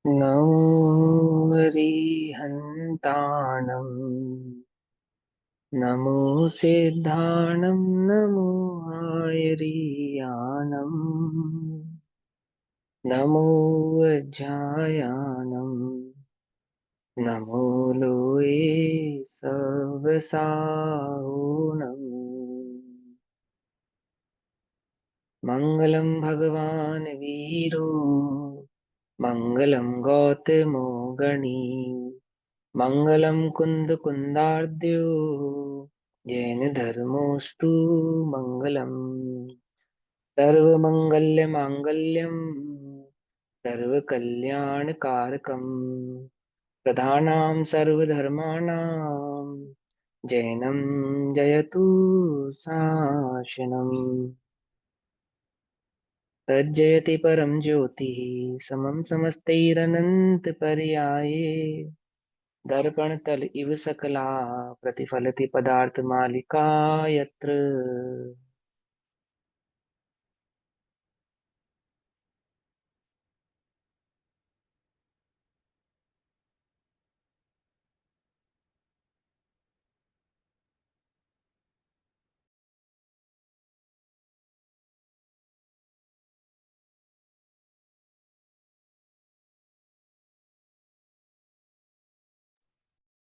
नमो हरिहन्ताणं नमो सिद्धाणं नमो आयर्याणं नमो वज्रायाणं नमो लोये सवसाहुणम् मङ्गलं भगवान् वीरो मङ्गलं गौतमो गणी मङ्गलं कुन्दकुन्दार्द्यो जैनधर्मोऽस्तु मङ्गलम् सर्वमङ्गल्यमाङ्गल्यं सर्वकल्याणकारकं प्रधानां सर्वधर्माणां जैनं जयतु शासनम् तज्जयति परं ज्योतिः समं समस्तैरनन्तपर्याये दर्पणतल इव सकला प्रतिफलति पदार्थमालिका यत्र।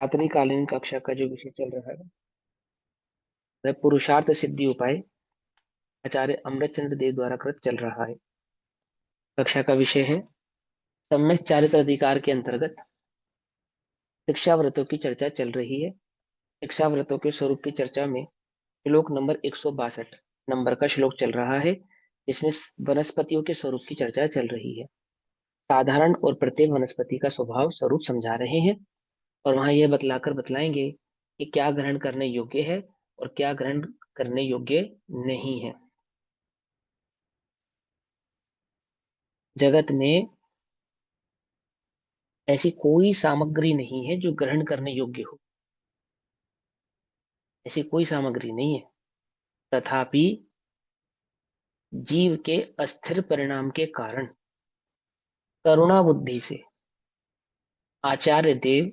रात्रिकालीन कक्षा का जो विषय चल रहा है वह पुरुषार्थ सिद्धि उपाय आचार्य अमृतचंद्र देव द्वारा कृत चल रहा है। कक्षा का विषय है सम्यक चारित्र अधिकार के अंतर्गत शिक्षा व्रतों की चर्चा चल रही है। शिक्षा व्रतों के स्वरूप की चर्चा में श्लोक नंबर 162 नंबर का श्लोक चल रहा है, जिसमें वनस्पतियों के स्वरूप की चर्चा चल रही है। साधारण और प्रत्येक वनस्पति का स्वभाव स्वरूप समझा रहे हैं और वहां यह बतलाकर बतलाएंगे कि क्या ग्रहण करने योग्य है और क्या ग्रहण करने योग्य नहीं है। जगत में ऐसी कोई सामग्री नहीं है जो ग्रहण करने योग्य हो, ऐसी कोई सामग्री नहीं है। तथापि जीव के अस्थिर परिणाम के कारण करुणा बुद्धि से आचार्य देव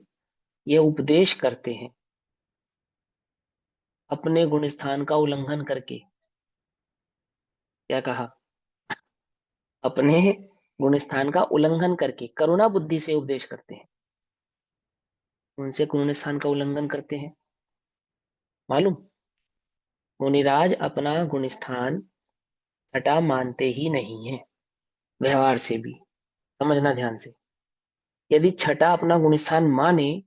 यह उपदेश करते हैं, अपने गुण स्थान का उल्लंघन करके। क्या कहा? अपने गुण स्थान का उल्लंघन करके करुणा बुद्धि से उपदेश करते हैं। उनसे गुण स्थान का उल्लंघन करते हैं मालूम? मुनिराज अपना गुण स्थान छठा मानते ही नहीं है, व्यवहार से भी। समझना ध्यान से। यदि छठा अपना गुण स्थान माने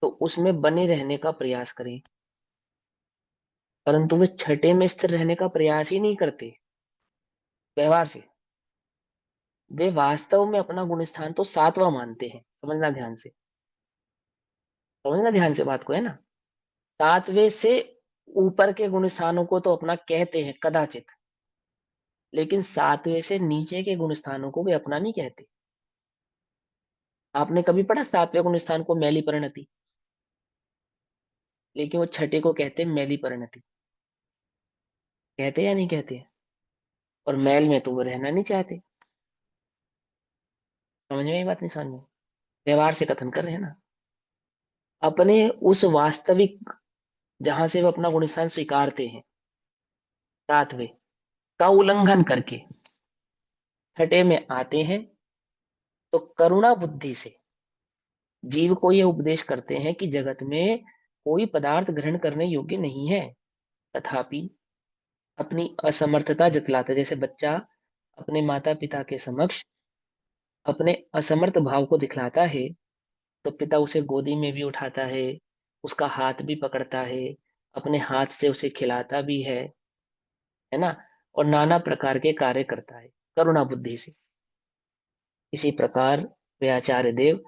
तो उसमें बने रहने का प्रयास करें, परंतु वे छठे में स्थिर रहने का प्रयास ही नहीं करते व्यवहार से। वे वास्तव में अपना गुण स्थान तो सातवां मानते हैं। समझना ध्यान से, समझना ध्यान से बात को, है ना। सातवें से ऊपर के गुण स्थानों को तो अपना कहते हैं कदाचित, लेकिन सातवें से नीचे के गुण स्थानों को वे अपना नहीं कहते। आपने कभी पढ़ा सातवें गुण स्थान को मैली परिणति? लेकिन वो छठे को कहते हैं मैली परिणति। कहते या नहीं कहते? और मैल में तो वो रहना नहीं चाहते। समझ में ये बात नहीं? समझ में? व्यवहार से कथन कर रहे हैं ना। अपने उस वास्तविक जहां से वो अपना गुण स्थान स्वीकारते हैं, सातवें का उल्लंघन करके छठे में आते हैं, तो करुणा बुद्धि से जीव को यह उपदेश करते हैं कि जगत में कोई पदार्थ ग्रहण करने योग्य नहीं है। तथापि अपनी असमर्थता जतलाता, जैसे बच्चा अपने माता पिता के समक्ष अपने असमर्थ भाव को दिखलाता है, तो पिता उसे गोदी में भी उठाता है, उसका हाथ भी पकड़ता है, अपने हाथ से उसे खिलाता भी है ना, और नाना प्रकार के कार्य करता है करुणा बुद्धि से। इसी प्रकार वे आचार्य देव,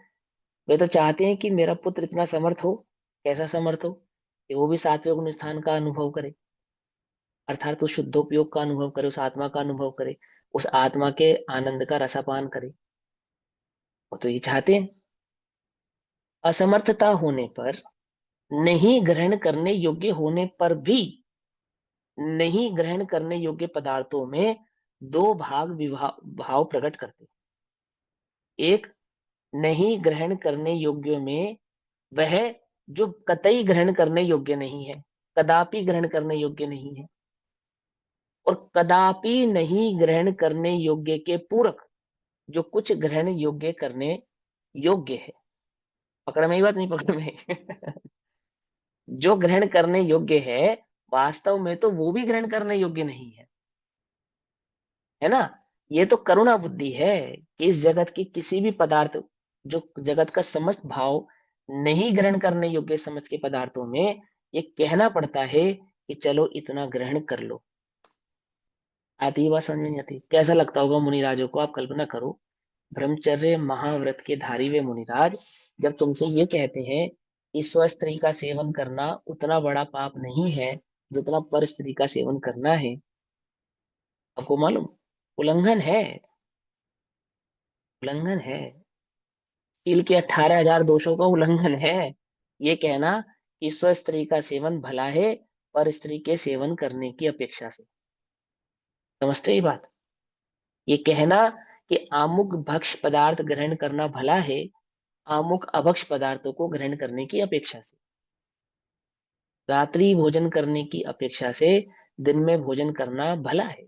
वे तो चाहते हैं कि मेरा पुत्र इतना समर्थ हो। कैसा समर्थ हो? कि वो भी सात्विक गुण स्थान का अनुभव करे, अर्थात उस शुद्धोपयोग का अनुभव करे, उस आत्मा का अनुभव करे, उस आत्मा के आनंद का रसापान करे। वो तो ये चाहते हैं। असमर्थता होने पर, नहीं ग्रहण करने योग्य होने पर भी, नहीं ग्रहण करने योग्य पदार्थों में दो भाव प्रकट करते हैं। एक नहीं ग्रहण करने योग्य में वह जो कतई ग्रहण करने योग्य नहीं है, कदापि ग्रहण करने योग्य नहीं है, और कदापि नहीं ग्रहण करने योग्य के पूरक जो कुछ ग्रहण योग्य करने योग्य है। पकड़ में ही बात नहीं पकड़ में? जो ग्रहण करने योग्य है वास्तव में तो वो भी ग्रहण करने योग्य नहीं है ना। ये तो करुणा बुद्धि है कि इस जगत की किसी भी पदार्थ, जो जगत का समस्त भाव नहीं ग्रहण करने योग्य समझ के पदार्थों में ये कहना पड़ता है कि चलो इतना ग्रहण कर लो। आती ही बात समझ में नहीं आती? कैसा लगता होगा मुनिराजों को? आप कल्पना करो, ब्रह्मचर्य महाव्रत के धारी वे मुनिराज जब तुमसे ये कहते हैं कि स्व स्त्री का सेवन करना उतना बड़ा पाप नहीं है जितना पर स्त्री का सेवन करना है। आपको मालूम, उल्लंघन है, उल्लंघन है। शील के 18,000 दोषों का उल्लंघन है ये कहना कि स्व स्त्री का सेवन भला है पर स्त्री के सेवन करने की अपेक्षा से। समझते ही बात? ये कहना कि आमुक भक्ष पदार्थ ग्रहण करना भला है आमुक अभक्ष पदार्थों को ग्रहण करने की अपेक्षा से, रात्रि भोजन करने की अपेक्षा से दिन में भोजन करना भला है,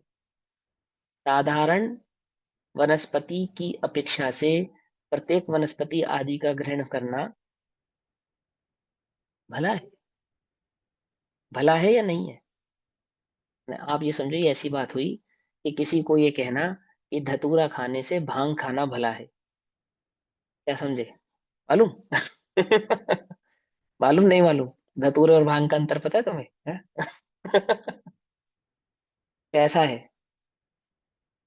साधारण वनस्पति की अपेक्षा से प्रत्येक वनस्पति आदि का ग्रहण करना भला है। भला है या नहीं है? आप ये समझो ये ऐसी बात हुई कि किसी को ये कहना कि धतूरा खाने से भांग खाना भला है। क्या समझे? मालूम? मालूम नहीं मालूम? धतूरे और भांग का अंतर पता है तुम्हें? है? कैसा है?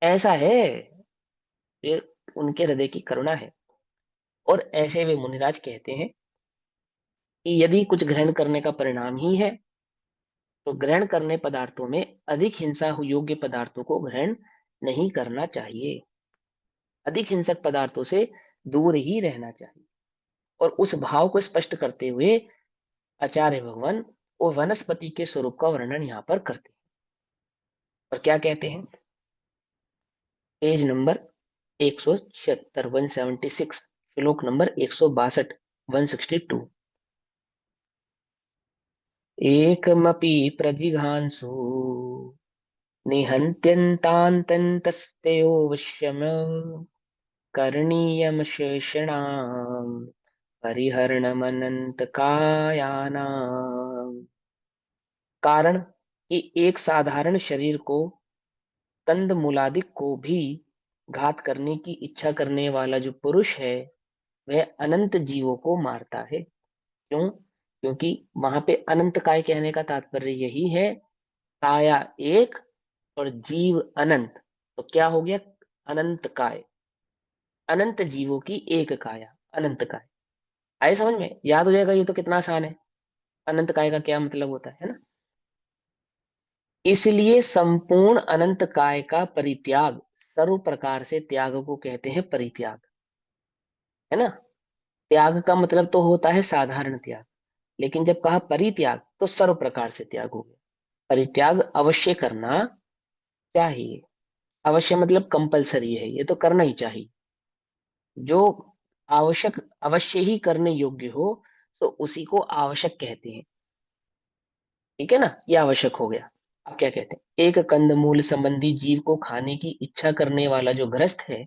ऐसा है, ये उनके हृदय की करुणा है। और ऐसे वे मुनिराज कहते हैं कि यदि कुछ ग्रहण करने का परिणाम ही है तो ग्रहण करने पदार्थों में अधिक हिंसा योग्य पदार्थों को ग्रहण नहीं करना चाहिए, अधिक हिंसक पदार्थों से दूर ही रहना चाहिए। और उस भाव को स्पष्ट करते हुए आचार्य भगवान वो वनस्पति के स्वरूप का वर्णन यहाँ पर करते हैं। और क्या कहते हैं? पेज नंबर 176, 176, श्लोक नंबर 162, 162। एकमपि प्रजिघांसु निहन्त्यन्तान्तस्तयोऽवश्यम् करणीयमशेषणाम् परिहरणमनन्तकायानाम्। कारण कि एक साधारण शरीर को कंद मूलादिक को भी घात करने की इच्छा करने वाला जो पुरुष है वह अनंत जीवों को मारता है। क्यों? क्योंकि वहां पे अनंत काय कहने का तात्पर्य यही है, काया एक और जीव अनंत। तो क्या हो गया? अनंत काय, अनंत जीवों की एक काया, अनंत काय। आए समझ में? याद हो जाएगा, ये तो कितना आसान है। अनंत काय का क्या मतलब होता है ना? इसलिए संपूर्ण अनंत काय का परित्याग, सर्व प्रकार से त्याग को कहते हैं परित्याग, है ना। त्याग का मतलब तो होता है साधारण त्याग, लेकिन जब कहा परित्याग तो सर्व प्रकार से त्याग हो गया। परित्याग अवश्य करना चाहिए। अवश्य मतलब कंपलसरी है, ये तो करना ही चाहिए। जो आवश्यक अवश्य ही करने योग्य हो तो उसी को आवश्यक कहते हैं। ठीक है ना, ये आवश्यक हो गया। अब क्या कहते हैं? एक कंदमूल संबंधी जीव को खाने की इच्छा करने वाला जो ग्रस्त है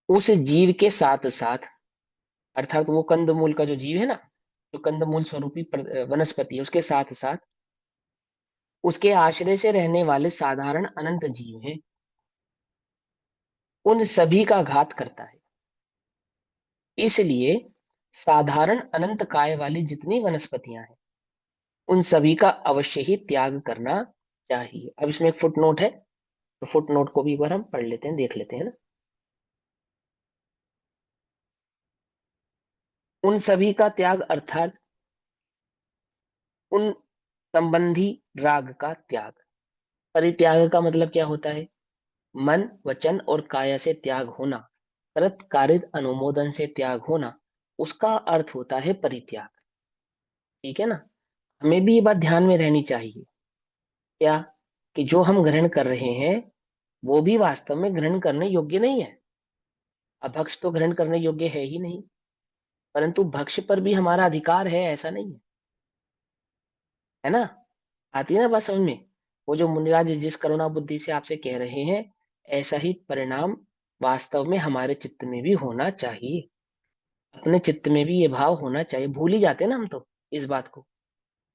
उस जीव के साथ साथ, अर्थात वो कंदमूल का जो जीव है ना, जो कंदमूल स्वरूपी वनस्पति है उसके साथ साथ उसके आश्रय से रहने वाले साधारण अनंत जीव हैं, उन सभी का घात करता है। इसलिए साधारण अनंत काय वाली जितनी वनस्पतियां हैं उन सभी का अवश्य ही त्याग करना चाहिए। अब इसमें एक फुट नोट है, तो फुट नोट को भी एक बार हम पढ़ लेते हैं, देख लेते हैं ना। उन सभी का त्याग अर्थात उन संबंधी राग का त्याग। परित्याग का मतलब क्या होता है? मन वचन और काया से त्याग होना, कृत कारित अनुमोदन से त्याग होना, उसका अर्थ होता है परित्याग। ठीक है ना। हमें भी ये बात ध्यान में रहनी चाहिए, क्या? कि जो हम ग्रहण कर रहे हैं वो भी वास्तव में ग्रहण करने योग्य नहीं है। अब भक्ष तो ग्रहण करने योग्य है ही नहीं, परंतु भक्ष पर भी हमारा अधिकार है, ऐसा नहीं है, है ना? आती है ना बात समझ में? वो जो मुनिराज जिस करुणा बुद्धि से आपसे कह रहे हैं, ऐसा ही परिणाम वास्तव में हमारे चित्त में भी होना चाहिए। अपने चित्त में भी ये भाव होना चाहिए। भूल ही जाते हैं ना हम तो इस बात को।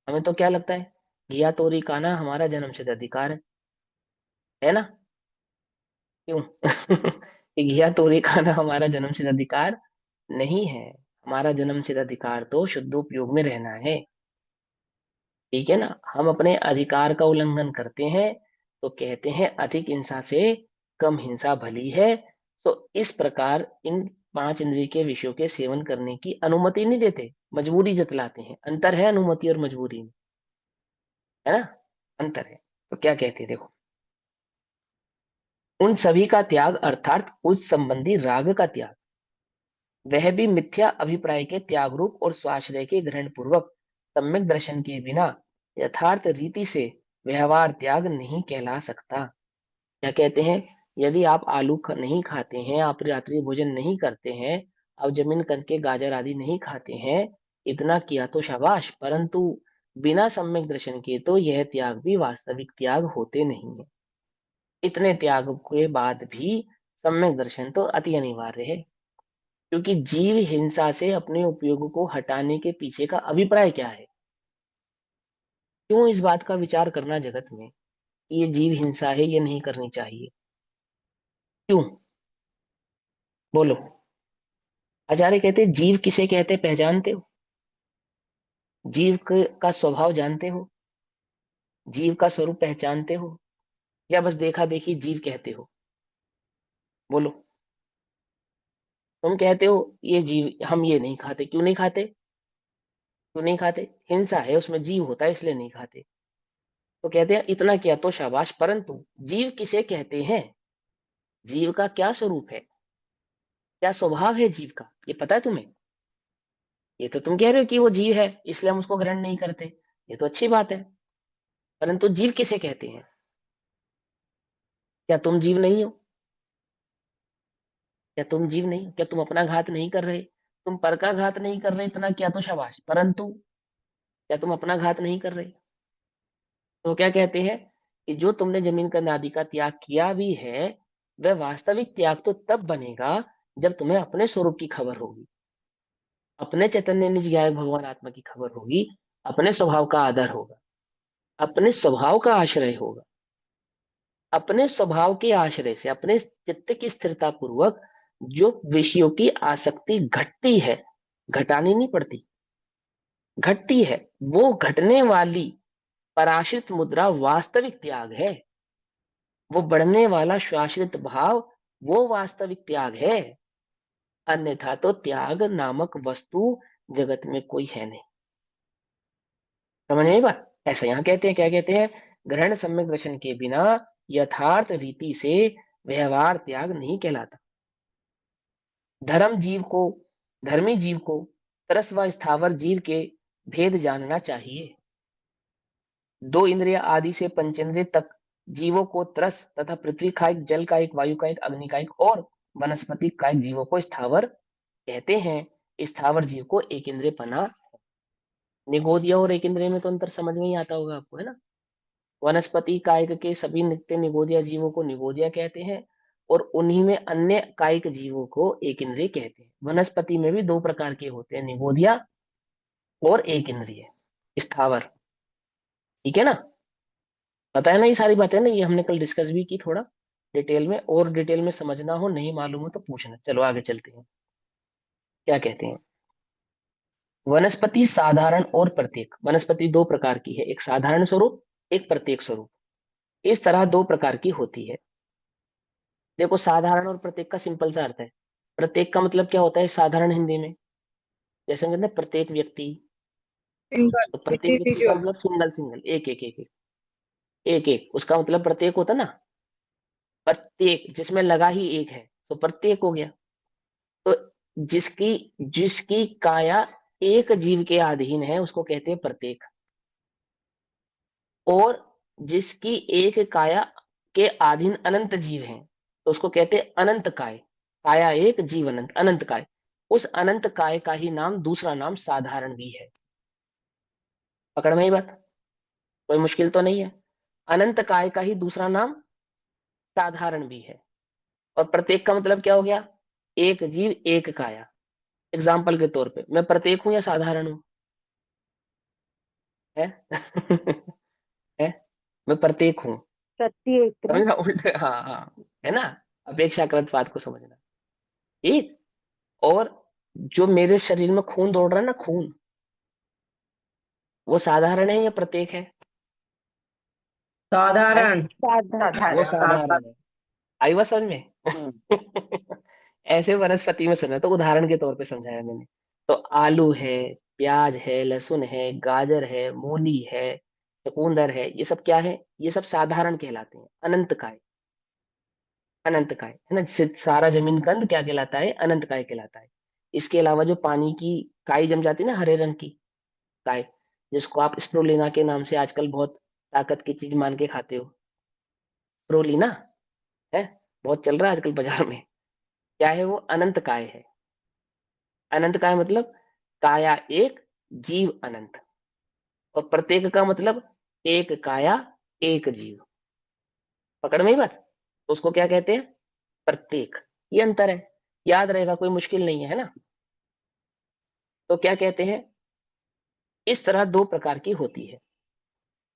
हमें तो क्या लगता है, घिया तोरी खाना हमारा जन्मसिद्ध अधिकार है ना? क्यों? ये घिया तोरी खाना हमारा जन्मसिद्ध अधिकार नहीं है। हमारा जन्मसिद्ध अधिकार तो शुद्ध उपयोग में रहना है। ठीक है ना? हम अपने अधिकार का उल्लंघन करते हैं तो कहते हैं अधिक हिंसा से कम हिंसा भली है। तो इस प्रकार इन पांच इंद्रिय के विषयों के सेवन करने की अनुमति नहीं देते, मजबूरी जतलाते हैं। अंतर है अनुमति और मजबूरी में, है ना? अंतर है। तो क्या कहते हैं देखो, उन सभी का त्याग अर्थात उस संबंधी राग का त्याग, वह भी मिथ्या अभिप्राय के त्याग रूप और स्वाश्रय के ग्रहण पूर्वक सम्यक दर्शन के बिना यथार्थ रीति से व्यवहार त्याग नहीं कहला सकता। क्या कहते हैं, यदि आप आलू नहीं खाते हैं, आप रात्रि भोजन नहीं करते हैं, आप जमीन करके गाजर आदि नहीं खाते हैं, इतना किया तो शाबाश, परंतु बिना सम्यक दर्शन के तो यह त्याग भी वास्तविक त्याग होते नहीं है। इतने त्याग के बाद भी सम्यक दर्शन तो अति अनिवार्य है, क्योंकि जीव हिंसा से अपने उपयोग को हटाने के पीछे का अभिप्राय क्या है? क्यों इस बात का विचार करना जगत में, ये जीव हिंसा है, ये नहीं करनी चाहिए? क्यों? बोलो। आचार्य कहते हैं, जीव किसे कहते पहचानते हो? का स्वभाव जानते हो? जीव का स्वरूप पहचानते हो? या बस देखा देखी जीव कहते हो? बोलो। तुम कहते हो ये जीव, हम ये नहीं खाते, क्यों नहीं खाते? क्यों नहीं खाते? हिंसा है, उसमें जीव होता है, इसलिए नहीं खाते। तो कहते हैं इतना किया तो शाबाश, परंतु जीव किसे कहते हैं? जीव का क्या स्वरूप है, क्या स्वभाव है जीव का, ये पता है तुम्हें? ये तो तुम कह रहे हो कि वो जीव है इसलिए हम उसको ग्रहण नहीं करते, ये तो अच्छी बात है, परंतु जीव किसे कहते हैं? क्या तुम जीव नहीं हो? क्या तुम जीव नहीं हो? क्या तुम अपना घात नहीं कर रहे? तुम पर का घात नहीं कर रहे, इतना किया तो शाबाश, परंतु क्या तुम अपना घात नहीं कर रहे? तो क्या कहते हैं कि जो तुमने जमीन का नादि का त्याग किया भी है, वह वास्तविक त्याग तो तब बनेगा जब तुम्हें अपने स्वरूप की खबर होगी, अपने चैतन्य निज ज्ञान भगवान आत्मा की खबर होगी, अपने स्वभाव का आदर होगा, अपने स्वभाव का आश्रय होगा। अपने स्वभाव के आश्रय से अपने चित्त की स्थिरता पूर्वक जो विषयों की आसक्ति घटती है, घटानी नहीं पड़ती, घटती है, वो घटने वाली पराश्रित मुद्रा वास्तविक त्याग है। वो बढ़ने वाला शाश्वत भाव, वो वास्तविक त्याग है। अन्यथा तो त्याग नामक वस्तु जगत में कोई है नहीं। समझ में आई बात? ऐसा यहां कहते हैं, क्या कहते हैं, ग्रहण सम्यक दर्शन के बिना यथार्थ रीति से व्यवहार त्याग नहीं कहलाता। धर्म जीव को धर्मी जीव को तरस व स्थावर जीव के भेद जानना चाहिए। दो इंद्रिय आदि से पंचेंद्रिय तक जीवों को तरस तथा पृथ्वी का एक, जल का एक, वायु का एक, अग्नि का एक और वनस्पति का एक जीवों को स्थावर कहते हैं। स्थावर जीव को एक इंद्रिय पना। निगोदिया और एक इंद्रिय में तो अंतर समझ में ही आता होगा आपको, है ना? वनस्पति कायिक के सभी नित्य निगोदिया जीवों को निगोदिया कहते हैं, और उन्हीं में अन्य कायिक जीवों को एक इंद्रिय कहते हैं। वनस्पति में भी दो प्रकार के होते हैं, निगोदिया और एक इंद्रिय स्थावर। ठीक है ना? पता है ना ये सारी बातें ना, ये हमने कल डिस्कस भी की थोड़ा डिटेल में, और डिटेल में समझना हो, नहीं मालूम हो तो पूछना। चलो आगे चलते हैं, क्या कहते हैं। वनस्पति साधारण और प्रत्येक, वनस्पति दो प्रकार की है, एक साधारण स्वरूप, एक प्रत्येक स्वरूप। इस तरह दो प्रकार की होती है। देखो, साधारण और प्रत्येक का सिंपल सा अर्थ है। प्रत्येक का मतलब क्या होता है साधारण हिंदी में? जैसे हम कहते हैं प्रत्येक व्यक्ति, सिंगल तो प्रत्येक व्यक्ति का इंडिविजुअल। मतलब सिंगल सिंगल, एक एक एक एक एक एक, उसका मतलब प्रत्येक होता ना। प्रत्येक जिसमें लगा ही एक है तो प्रत्येक हो गया। तो जिसकी जिसकी काया एक जीव के अधीन है उसको कहते हैं प्रत्येक, और जिसकी एक काया के अधीन अनंत जीव हैं तो उसको कहते हैं अनंत काय, काया एक, जीव अनंत, अनंत काय। उस अनंत काय का ही नाम, दूसरा नाम साधारण भी है। पकड़ में ही बात, कोई मुश्किल तो नहीं है। अनंत काय का ही दूसरा नाम साधारण भी है। और प्रत्येक का मतलब क्या हो गया? एक जीव एक काया। एग्जाम्पल के तौर पे, मैं प्रत्येक हूं या साधारण हूं? है है, मैं प्रत्येक हूं। प्रत्येक ना। समझना उल्टे, हाँ हाँ, है ना। अपेक्षाकृत बात को समझना। ठीक। और जो मेरे शरीर में खून दौड़ रहा है ना, खून, वो साधारण है या प्रत्येक है? साधारण। साधारण। वो साधारण। साधारण है। आई बात समझ में? ऐसे वनस्पति में समझा, तो उदाहरण के तौर पे समझाया मैंने। तो आलू है, प्याज है, लहसुन है, गाजर है, मूली है, चुकंदर है, ये सब क्या है? ये सब साधारण कहलाते हैं। अनंत काय, अनंत काय है ना। सारा जमीन कंद क्या कहलाता है? अनंत काय कहलाता है। इसके अलावा जो पानी की काई जम जाती है ना, हरे रंग की काय, जिसको आप स्प्रुलिना के नाम से आजकल बहुत ताकत की चीज मान के खाते हो, स्प्रुलिना है, बहुत चल रहा है आजकल बाजार में। क्या है वो? अनंत काय है। अनंत काय मतलब काया एक, जीव अनंत। और प्रत्येक का मतलब एक काया एक जीव। पकड़ में ही बात। तो उसको क्या कहते हैं? प्रत्येक। ये अंतर है, याद रहेगा, कोई मुश्किल नहीं है ना। तो क्या कहते हैं, इस तरह दो प्रकार की होती है।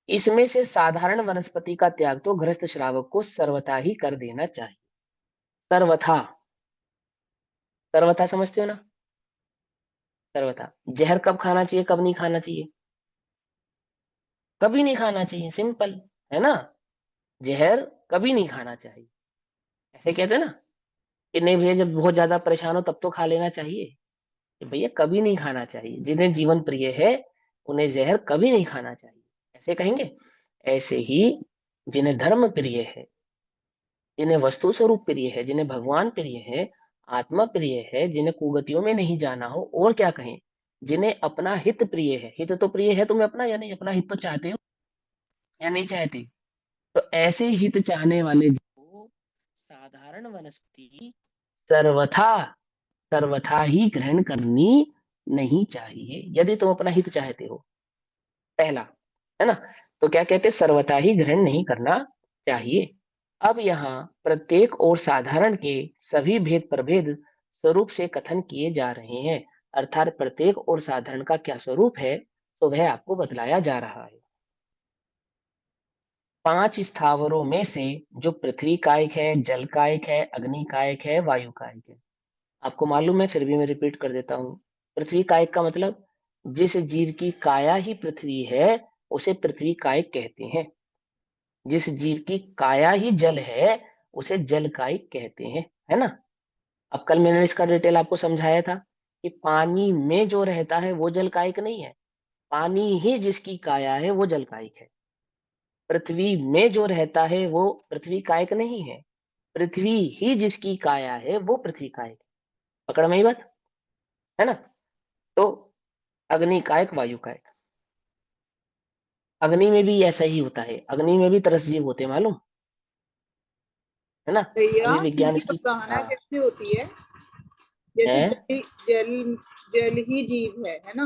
इसमें से साधारण वनस्पति का त्याग तो गृहस्थ श्रावक को सर्वथा ही कर देना चाहिए। सर्वथा, सर्वथा समझते हो ना? सर्वथा। जहर कब खाना चाहिए, कब नहीं खाना चाहिए? कभी नहीं खाना चाहिए, सिंपल, है ना। जहर कभी नहीं खाना चाहिए। ऐसे कहते हैं ना कि नहीं भैया, जब बहुत ज्यादा परेशान हो तब तो खा लेना चाहिए। कि भैया कभी नहीं खाना चाहिए। जिन्हें जीवन प्रिय है उन्हें जहर कभी नहीं खाना चाहिए, ऐसे कहेंगे। ऐसे ही जिन्हें धर्म प्रिय है, जिन्हें वस्तु स्वरूप प्रिय है, जिन्हें भगवान प्रिय है, आत्मा प्रिय है, जिन्हें कुगतियों में नहीं जाना हो, और क्या कहें, जिन्हें अपना हित प्रिय है। हित तो प्रिय है तुम्हें अपना या नहीं? अपना हित तो चाहते हो या नहीं चाहते? तो ऐसे हित चाहने वाले को साधारण वनस्पति सर्वथा, सर्वथा ही ग्रहण करनी नहीं चाहिए, यदि तुम अपना हित चाहते हो। पहला, है ना। तो क्या कहते हैं? सर्वथा ही ग्रहण नहीं करना चाहिए। अब यहाँ प्रत्येक और साधारण के सभी भेद प्रभेद स्वरूप से कथन किए जा रहे हैं। अर्थात प्रत्येक और साधारण का क्या स्वरूप है, तो वह आपको बतलाया जा रहा है। पांच स्थावरों में से जो पृथ्वी कायिक है, जल कायिक है, अग्नि कायिक है, वायु कायिक है। आपको मालूम है, फिर भी मैं रिपीट कर देता हूँ। पृथ्वी कायिक का मतलब जिस जीव की काया ही पृथ्वी है, उसे पृथ्वी कायिक कहते हैं। जिस जीव की काया ही जल है, उसे जल कायिक कहते हैं, है ना। अब कल मैंने इसका डिटेल आपको समझाया था कि पानी में जो रहता है वो जल कायिक नहीं है। पानी ही जिसकी काया है वो जल कायिक है। पृथ्वी में जो रहता है वो पृथ्वी कायिक नहीं है। पृथ्वी ही जिसकी काया है वो पृथ्वी कायिक है। पकड़ में ही बात, है ना। तो अग्नि कायिक, वायु कायिक। अग्नि में भी ऐसा ही होता है, अग्नि में भी तरस जीव होते हैं, मालूम है ना। भैया अभी विज्ञान इनकी इसकी, अवगाहना हाँ, कैसे होती है? जैसे है। जल जल ही जीव है ना।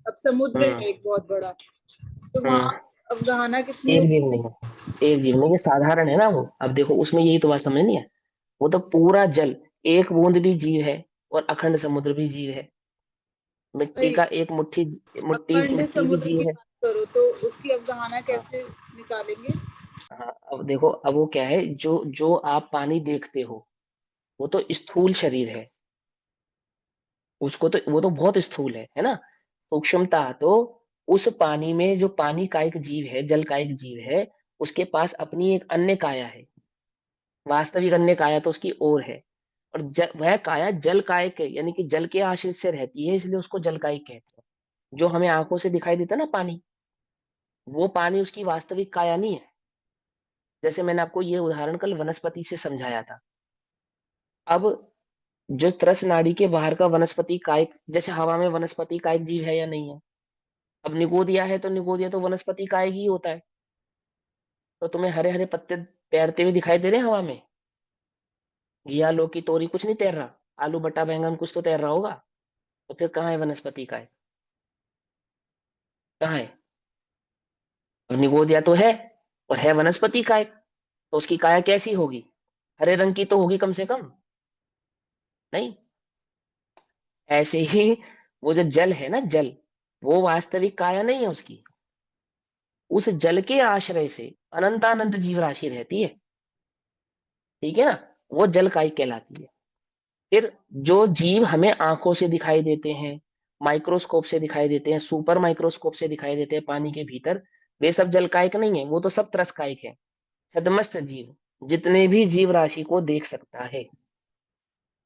अब समुद्र हम्म है एक बहुत बड़ा, तो हम्म। वहां अवगाहना कितनी एक जीव होती नहीं है, एक जीव नहीं, ये साधारण है ना वो। अब देखो उसमें यही तो बात समझनी है। वो तो पूरा जल, एक बूंद भी जीव है, और अखंड समुद्र भी जीव है। मिट्टी है? का एक मुट्ठी, मुट्ठी अखंड मिट्टी भी समुद्र की जीव है। बात करो तो उसकी अवगाहना हाँ कैसे निकालेंगे? हाँ। अब देखो, अब वो क्या है, जो जो आप पानी देखते हो वो तो स्थूल शरीर है। उसको तो, वो तो बहुत स्थूल है ना। सूक्ष्मता तो उस पानी में, जो पानी का एक जीव है, जल का एक जीव है, उसके पास अपनी एक अन्य काया है। वास्तविक अन्य काया तो उसकी और है। और वह काया जल कायिक है, यानी कि जल के आश्रित से रहती है, इसलिए उसको जल कायिक कहते हैं। जो हमें आंखों से दिखाई देता है ना पानी, वो पानी उसकी वास्तविक काया नहीं है। जैसे मैंने आपको ये उदाहरण कल वनस्पति से समझाया था। अब जो त्रस नाड़ी के बाहर का वनस्पति कायिक, जैसे हवा में वनस्पति कायिक जीव है या नहीं है? अब निगोदिया है तो निगोदिया तो वनस्पति कायिक ही होता है। तो तुम्हें हरे हरे पत्ते तैरते हुए दिखाई दे रहे हैं हवा में? घिया, लौकी, तोरी कुछ नहीं तैर रहा, आलू बटा बैंगन कुछ तो तैर रहा होगा। तो फिर कहाँ है वनस्पति काय? कहाँ है? अब निगोदिया तो है और है वनस्पति काय, तो उसकी काया कैसी होगी? हरे रंग की तो होगी कम से कम। नहीं, ऐसे ही वो जो जल है ना, जल, वो वास्तविक काया नहीं है उसकी। उस जल के आश्रय से अनंतानंत जीव राशि रहती है। ठीक है ना? वो जल काय कहलाती है। फिर जो जीव हमें आंखों से दिखाई देते हैं, माइक्रोस्कोप से दिखाई देते हैं, सुपर माइक्रोस्कोप से दिखाई देते हैं पानी के भीतर, वे सब जल कायिक नहीं है, वो तो सब त्रस कायिक है। छद्मस्त जीव जितने भी जीव राशि को देख सकता है,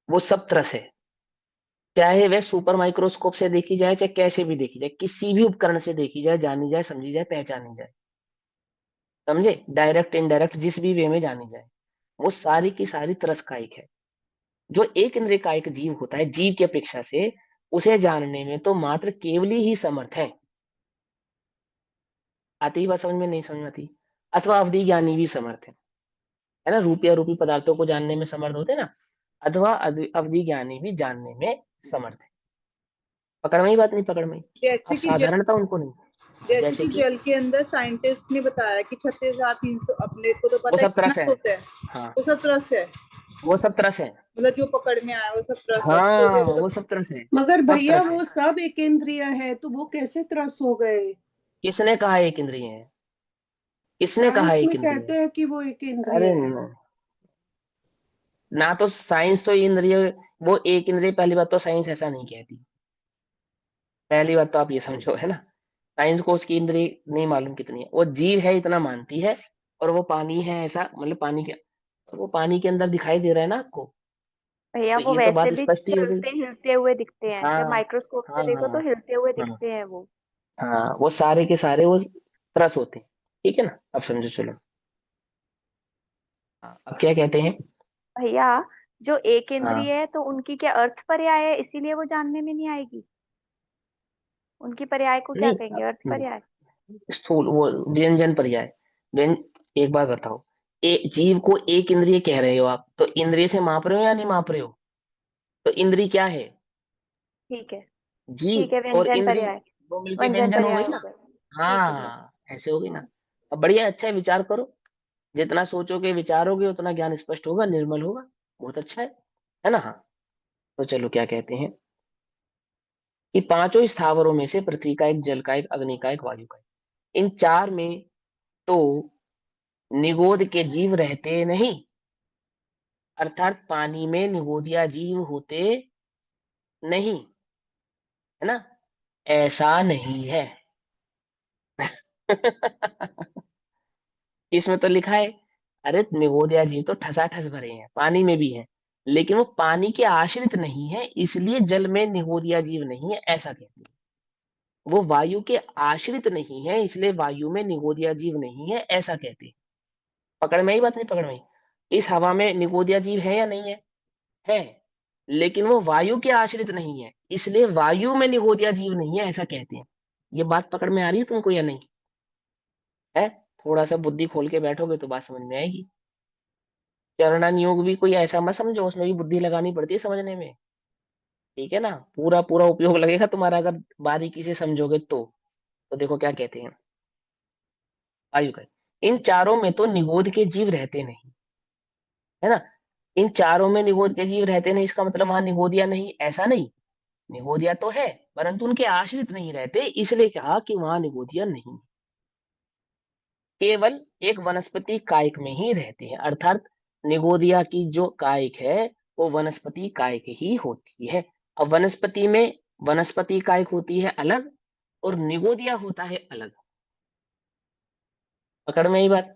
वो सब त्रस है। चाहे वह सुपर माइक्रोस्कोप से देखी जाए, चाहे कैसे भी देखी जाए, किसी भी उपकरण से देखी जाए, जानी जाए, समझी जाए, पहचानी जाए, समझे, डायरेक्ट इनडायरेक्ट जिस भी वे में जानी जाए, वो सारी की सारी त्रस कायिक है। जो एक इंद्रिय कायिक जीव होता है, जीव की अपेक्षा से उसे जानने में तो मात्र केवली ही समर्थ है। आती ही बात समझ में? नहीं समझ में आती? अथवा अवधि ज्ञानी भी समर्थ है ना, रूपी अरूपी पदार्थों को जानने में समर्थ होते हैं ना, अथवा अवधि ज्ञानी भी जानने में समर्थ है। पकड़ में ही बात? नहीं पकड़ में ही? अब जैसे कि साधारणता उनको नहीं। जैसे जैसे कि कि जल के अंदर साइंटिस्ट ने बताया कि 36,300, अपने को तो वो पता है सब कितना तरस है। होता है। हाँ, वो सब रस है, वो सब तरस है। मतलब जो पकड़ में आया वो सब रस है, तो हाँ, ये वो मतलब सब तरस है। मगर सब भैया तरस है। वो सब एक इंद्रिय है तो वो कैसे त्रस हो गए? किसने कहा एक इंद्रिय है? किसने कहा साइंस एक में इंद्रिय कहते है? हैं कि वो एक इंद्रिय अरे है। न, ना तो साइंस तो इंद्रिय, वो एक इंद्रिय, पहली बात तो साइंस ऐसा नहीं कहती। पहली बात तो आप ये समझो, है ना, साइंस को उसकी इंद्रिय नहीं मालूम कितनी है, वो जीव है इतना मानती है, और वो पानी है ऐसा, मतलब पानी के, वो पानी के अंदर दिखाई दे रहा है ना आपको, भैया तो वो ये तो वैसे बात भी स्पष्ट ही हो गई। चलते हिलते हुए दिखते हैं, जब हाँ माइक्रोस्कोप से हाँ देखो तो हाँ हिलते हुए हाँ दिखते हैं वो। हाँ, वो सारे के सारे वो त्रस होते हैं। ठीक है ना? अब समझो, चलो। हाँ, अब क्या कहते हैं? भैया जो एक इंद्रिय हाँ, है तो उनकी क्या अर्थ पर्याय है, इसीलिए वो जानने में नहीं आएगी? उनकी पर्याय को क्या नहीं, कहेंगे, अर्थ पर्याय? स्थूल वो व्यंजन पर्याय। व्यं एक बात बताओ, जीव को एक इंद्रिय कह रहे हो आप, तो इंद्रिय से माप रहे हो या नहीं माप रहे हो? तो इंद्रिय क्या है? ठीक है। ठीक है, जीव और व्यंजन इंद्रिय, पर्याय। वो मिलके व्यंजन व्यंजन हो पर्याय गई हो ना। गए। ठीक है भैया। हाँ, ऐसे हो गई ना। अब बढ़िया, अच्छा है, विचार करो। जितना सोचोगे विचारोगे उतना ज्ञान स्पष्ट होगा, निर्मल होगा। बहुत अच्छा है ना? हाँ, तो चलो क्या कहते हैं कि पांचों स्थावरों में से पृथ्वी का एक, जल का एक, अग्नि का एक, वायु का एक, इन चार में तो निगोद के जीव रहते नहीं, अर्थात पानी में निगोदिया जीव होते नहीं, है ना? ऐसा नहीं है। इसमें तो लिखा है, अरे निगोदिया जीव तो ठसाठस भरे हैं, पानी में भी हैं, लेकिन वो पानी के आश्रित नहीं है, इसलिए जल में निगोदिया जीव नहीं है, ऐसा कहते हैं। वो वायु के आश्रित नहीं है, इसलिए वायु में निगोदिया जीव नहीं है, ऐसा कहते हैं। पकड़ में आई बात? नहीं पकड़ में आई? इस हवा में निगोदिया जीव है या नहीं है? है, लेकिन वो वायु के आश्रित नहीं है, इसलिए वायु में निगोदिया जीव नहीं है, ऐसा कहते हैं। ये बात पकड़ में आ रही है तुमको या नहीं? है? थोड़ा सा बुद्धि खोल के बैठोगे तो बात समझ में आएगी। चरणान योग भी कोई ऐसा मत समझो, उसमें भी बुद्धि लगानी पड़ती है समझने में। ठीक है ना? पूरा पूरा उपयोग लगेगा तुम्हारा, अगर बारीकी से समझोगे तो देखो क्या कहते हैं, आयु का, इन चारों में तो निगोद के जीव रहते नहीं, है ना? इन चारों में निगोद के जीव रहते नहीं, इसका मतलब वहां निगोदिया नहीं, ऐसा नहीं। निगोदिया तो है, परंतु उनके आश्रित नहीं रहते, इसलिए कहा कि वहां निगोदिया नहीं, केवल एक वनस्पति कायिक में ही रहते हैं, अर्थात निगोदिया की जो कायिक है वो वनस्पति कायिक ही होती है। अब वनस्पति में वनस्पति कायिक होती है अलग, और निगोदिया होता है अलग। पकड़ में ही बात?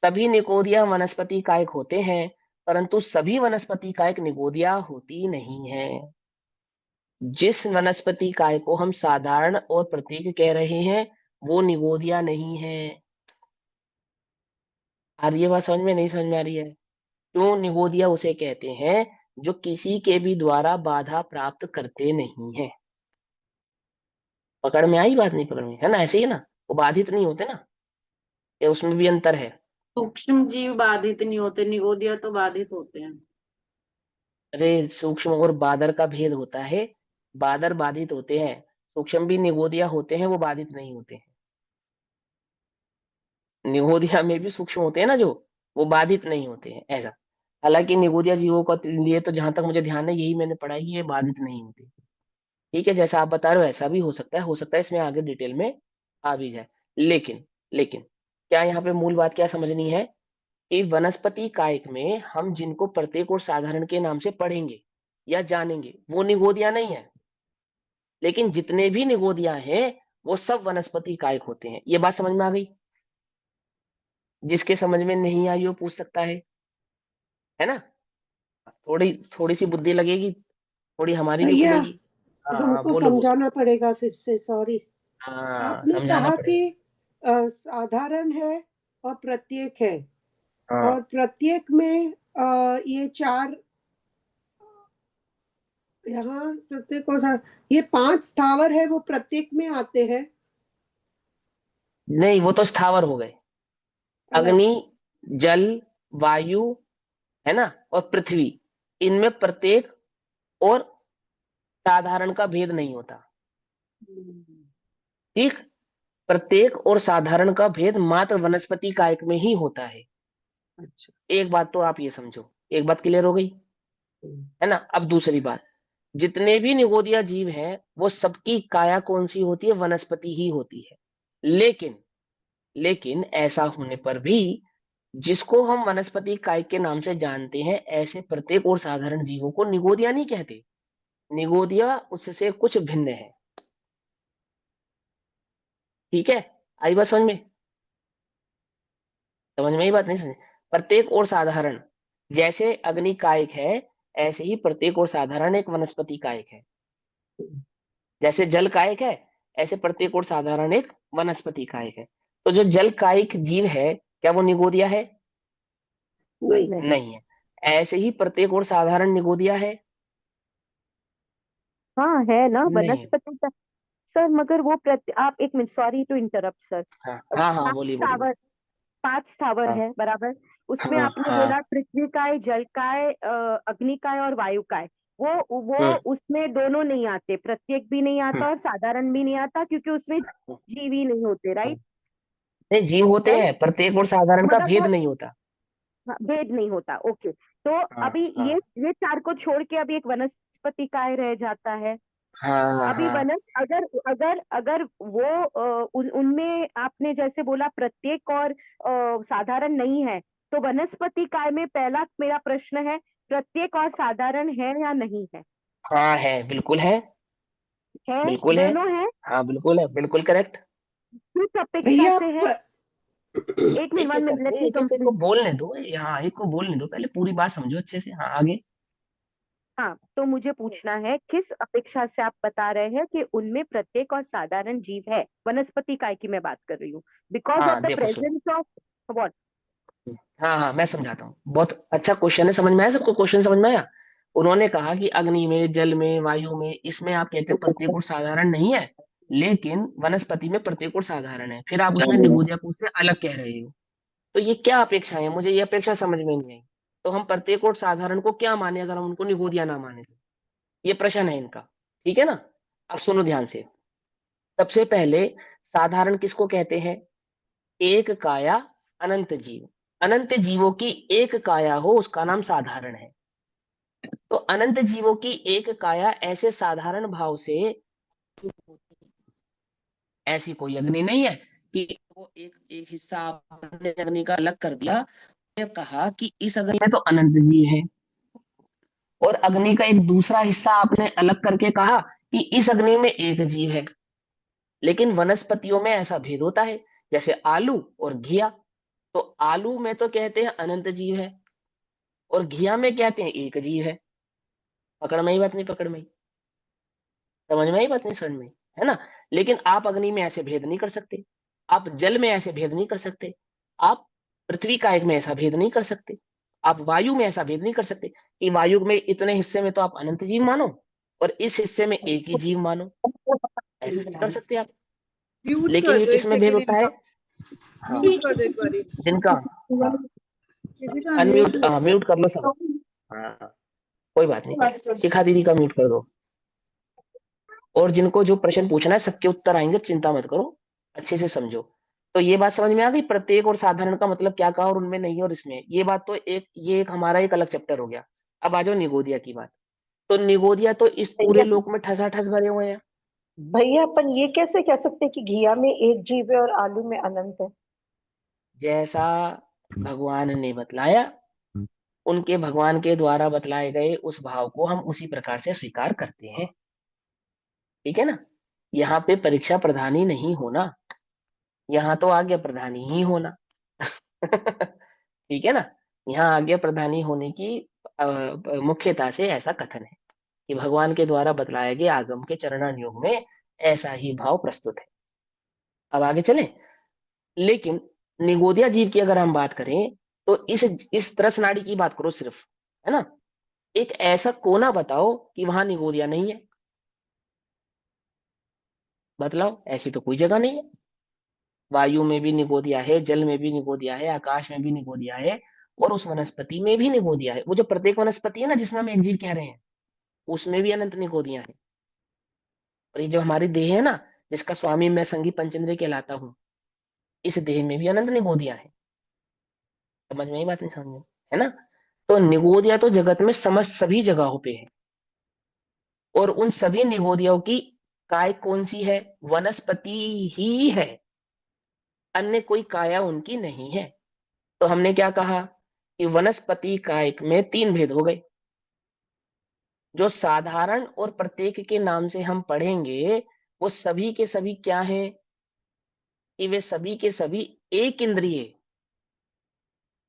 सभी निगोदिया वनस्पति कायिक होते हैं, परंतु सभी वनस्पति कायिक निगोदिया होती नहीं है। जिस वनस्पति काय को हम साधारण और प्रतीक कह रहे हैं, वो निगोदिया नहीं है। आ रही है बात समझ में? नहीं समझ में आ रही है? क्यों निगोदिया उसे कहते हैं जो किसी के भी द्वारा बाधा प्राप्त करते नहीं है। पकड़ में आई बात? नहीं पकड़ में? है ना? ऐसे ही ना, वो बाधित नहीं होते ना, ये उसमें भी अंतर है। सूक्ष्म जीव बाधित नहीं होते, निगोदिया तो बाधित होते हैं। अरे सूक्ष्म और बादर का भेद होता है। बादर बाधित होते हैं, सूक्ष्म भी निगोदिया होते हैं, वो बाधित नहीं होते हैं। निगोदिया में भी सूक्ष्म होते हैं ना जो, वो बाधित नहीं होते हैं ऐसा। हालांकि निगोदिया जीवों का लिए तो जहां तक मुझे ध्यान है यही मैंने पढ़ा है कि ये बाधित नहीं होते। ठीक है, जैसा आप बता रहे हो ऐसा भी हो सकता है इसमें आगे डिटेल में आ भी जाए। लेकिन लेकिन क्या यहाँ पे मूल बात क्या समझनी है कि वनस्पति कायिक में हम जिनको प्रत्येक और साधारण के नाम से पढ़ेंगे या जानेंगे वो निगोदिया नहीं है, लेकिन जितने भी निगोदिया हैं वो सब वनस्पति कायिक होते हैं। ये बात समझ में आ गई? जिसके समझ में नहीं आई वो पूछ सकता है ना? थोड़ी थोड़ी सी बुद्धि लगेगी, थोड़ी हमारी भी भैया खुलेगी। हाँ हाँ, हमको बोलो बोलो। समझाना पड़ेगा फिर से, सॉरी। हाँ आपने समझाना कहा कि पड़ेगा। साधारण है और प्रत्येक है, हाँ और प्रत्येक में ये चार, यहाँ प्रत्येक और ये 5 स्थावर है वो प्रत्येक में आते हैं नहीं, वो तो स्थावर हो गए। अलग। अग्नि, जल, वायु, है ना, और पृथ्वी, इनमें प्रत्येक और साधारण का भेद नहीं होता। ठीक, प्रत्येक और साधारण का भेद मात्र वनस्पति कायिक में ही होता है। अच्छा। एक बात तो आप ये समझो, एक बात क्लियर हो गई, है ना? अब दूसरी बात, जितने भी निगोदिया जीव हैं वो सबकी काया कौन सी होती है? वनस्पति ही होती है। लेकिन लेकिन ऐसा होने पर भी जिसको हम वनस्पति कायिक के नाम से जानते हैं ऐसे प्रत्येक और साधारण जीवों को निगोदिया नहीं कहते। निगोदिया उससे कुछ भिन्न है। ठीक है, आई बात समझ में? समझ में? ही बात नहीं समझ? प्रत्येक और साधारण, जैसे अग्नि कायिक है ऐसे ही प्रत्येक और साधारण एक वनस्पति कायिक है। जैसे जल कायिक है ऐसे प्रत्येक और साधारण एक वनस्पति कायिक है। तो जो जल कायिक जीव है क्या वो निगोदिया है? नहीं। नहीं। नहीं है। ऐसे ही प्रत्येक और साधारण निगोदिया है? हाँ है ना, नहीं है। वनस्पति का। सर मगर वो आप एक मिनट, सॉरी टू इंटरप्ट सर। हाँ हाँ हाँ, पांच बोलिए बोलिए बोलिए। टावर, 5 टावर हाँ है बराबर। उसमें हाँ आपने हाँ। बोला पृथ्वी काय, जल काय, अग्नि काय और वायु काय। वो हम्म उसमें दोनों नहीं आते, प्रत्येक भी नहीं हम्म आता और साधारण भी नहीं आता, क्योंकि उसमें जीव ही नहीं होते, हम्म। राइट? नहीं, जीव होते राइट, हैं, प्रत्येक और साधारण का मतलब भेद वो नहीं होता। भेद नहीं होता, ओके। तो हाँ अभी हाँ ये 4 को छोड़ के अभी एक वनस्पति काय रह जाता है। हाँ अभी हाँ अगर अगर अगर वो उनमें आपने जैसे बोला प्रत्येक और साधारण नहीं है, तो वनस्पति काय में पहला मेरा प्रश्न है, प्रत्येक और साधारण है या नहीं है? हाँ, है, बिल्कुल है। है, बिल्कुल है। दोनों है। हाँ बिल्कुल है, बिल्कुल करेक्ट। किस अपेक्षा भैया से है? एक मिनट, एक एक 1 मिनट, लेट करके मी एक को कंप्लीट। बोलने दो। हाँ, एक को बोलने दो, पहले पूरी बात समझो अच्छे से। हाँ आगे। हाँ, तो मुझे पूछना है किस अपेक्षा से आप बता रहे हैं कि उनमें प्रत्येक और साधारण जीव है? वनस्पति काय की मैं बात कर रही हूँ, बिकॉज ऑफ हाँ द देखो सुनो। Presence of what? हाँ हाँ, मैं समझाता हूँ। बहुत अच्छा क्वेश्चन है, समझ में आया सबको? क्वेश्चन समझ में आया? उन्होंने कहा कि अग्नि में, जल में, वायु में, इसमें आप कहते हो प्रत्येक और साधारण नहीं है, लेकिन वनस्पति में प्रत्येक और साधारण है। फिर आप उसमें निगोदिया को से अलग कह रहे हो। तो ये क्या अपेक्षा है? मुझे ये अपेक्षा समझ में नहीं आई। तो हम प्रत्येक और साधारण को क्या माने अगर हम उनको निगोदिया ना माने तो? ये प्रश्न है इनका। ठीक है ना? अब सुनो ध्यान से। सबसे पहले, साधारण किसको कहते हैं? एक काया अनंत जीव। अनंत जीवों की एक काया हो उसका नाम साधारण है। तो अनंत जीवों की एक काया ऐसे साधारण भाव से, ऐसी कोई अग्नि नहीं है कि वो एक एक हिस्सा आपने अग्नि का अलग कर दिया, ये कहा कि इस अग्नि में तो अनंत जीव है, और अग्नि का एक दूसरा हिस्सा आपने अलग करके कहा कि इस अग्नि में एक जीव है। लेकिन वनस्पतियों में ऐसा भेद होता है, जैसे आलू और घिया। तो आलू में तो कहते हैं अनंत जीव है, और घिया में कहते हैं एक जीव है। पकड़ में ही बात नहीं? पकड़ में ही? समझ में ही बात नहीं? समझ में ही? है ना? लेकिन आप अग्नि में ऐसे भेद नहीं कर सकते, आप जल में ऐसे भेद नहीं कर सकते, आप पृथ्वी कायिक में ऐसा भेद नहीं कर सकते, आप वायु में ऐसा भेद नहीं कर सकते कि वायु में इतने हिस्से में तो आप अनंत जीव मानो और इस हिस्से में एक ही जीव मानो। ऐसा नहीं कर सकते आप। म्यूट लेकिन कर ये दो एक किस में भेद सेकेंड होता है? इनका। हाँ, म्यूट कर दो एक बारी। जिनका, हाँ, किसी का अनम्यूट, अनम्यूट हो रहा है। म्यूट कर लो सब। हाँ, कोई बात नहीं, शिखा दीदी का म्यूट कर दो। और जिनको जो प्रश्न पूछना है सबके उत्तर आएंगे, चिंता मत करो, अच्छे से समझो। तो ये बात समझ में आ गई, प्रत्येक और साधारण का मतलब क्या कहा, और उनमें नहीं और इसमें, ये बात तो ये एक हमारा एक अलग चैप्टर हो गया। अब आ जाओ निगोदिया की बात। तो निगोदिया तो इस पूरे भैया लोक में ठसाठस भरे हुए हैं। भैया अपन ये कैसे कह सकते हैं कि घिया में एक जीव है और आलू में अनंत है? जैसा भगवान ने बतलाया, उनके भगवान के द्वारा बतलाए गए उस भाव को हम उसी प्रकार से स्वीकार करते हैं। ठीक है ना। यहाँ पे परीक्षा प्रधानी नहीं होना, यहाँ तो आज्ञा प्रधानी ही होना। ठीक है ना। यहाँ आज्ञा प्रधानी होने की मुख्यता से ऐसा कथन है कि भगवान के द्वारा बतलाए गए आगम के चरणानुयोग में ऐसा ही भाव प्रस्तुत है। अब आगे चलें। लेकिन निगोदिया जीव की अगर हम बात करें, तो इस तरस नाड़ी की बात करो सिर्फ, है ना। एक ऐसा कोना बताओ कि वहां निगोदिया नहीं है, बतलाओ, ऐसी तो कोई जगह नहीं है। वायु में भी निगोदिया है, जल में भी निगोदिया है, आकाश में भी निगोदिया है, और उस वनस्पति में भी निगोदिया है। वो जो प्रत्येक वनस्पति है ना जिसमें हम एक जीव कह रहे हैं, उसमें भी अनंत निगोदिया है। और ये जो हमारी देह है ना, जिसका स्वामी मैं संगी पंचेंद्र कहलाता हूँ, इस देह में भी अनंत निगोदिया है। समझ में आई बात, नहीं समझ में, है ना। तो निगोदिया तो जगत में समस्त सभी जगहों पे है, और उन सभी निगोदियों की काय कौन सी है, वनस्पति ही है, अन्य कोई काया उनकी नहीं है। तो हमने क्या कहा कि वनस्पति कायक में तीन भेद हो गए। जो साधारण और प्रत्येक के नाम से हम पढ़ेंगे, वो सभी के सभी क्या हैं, कि वे सभी के सभी एक इंद्रिय,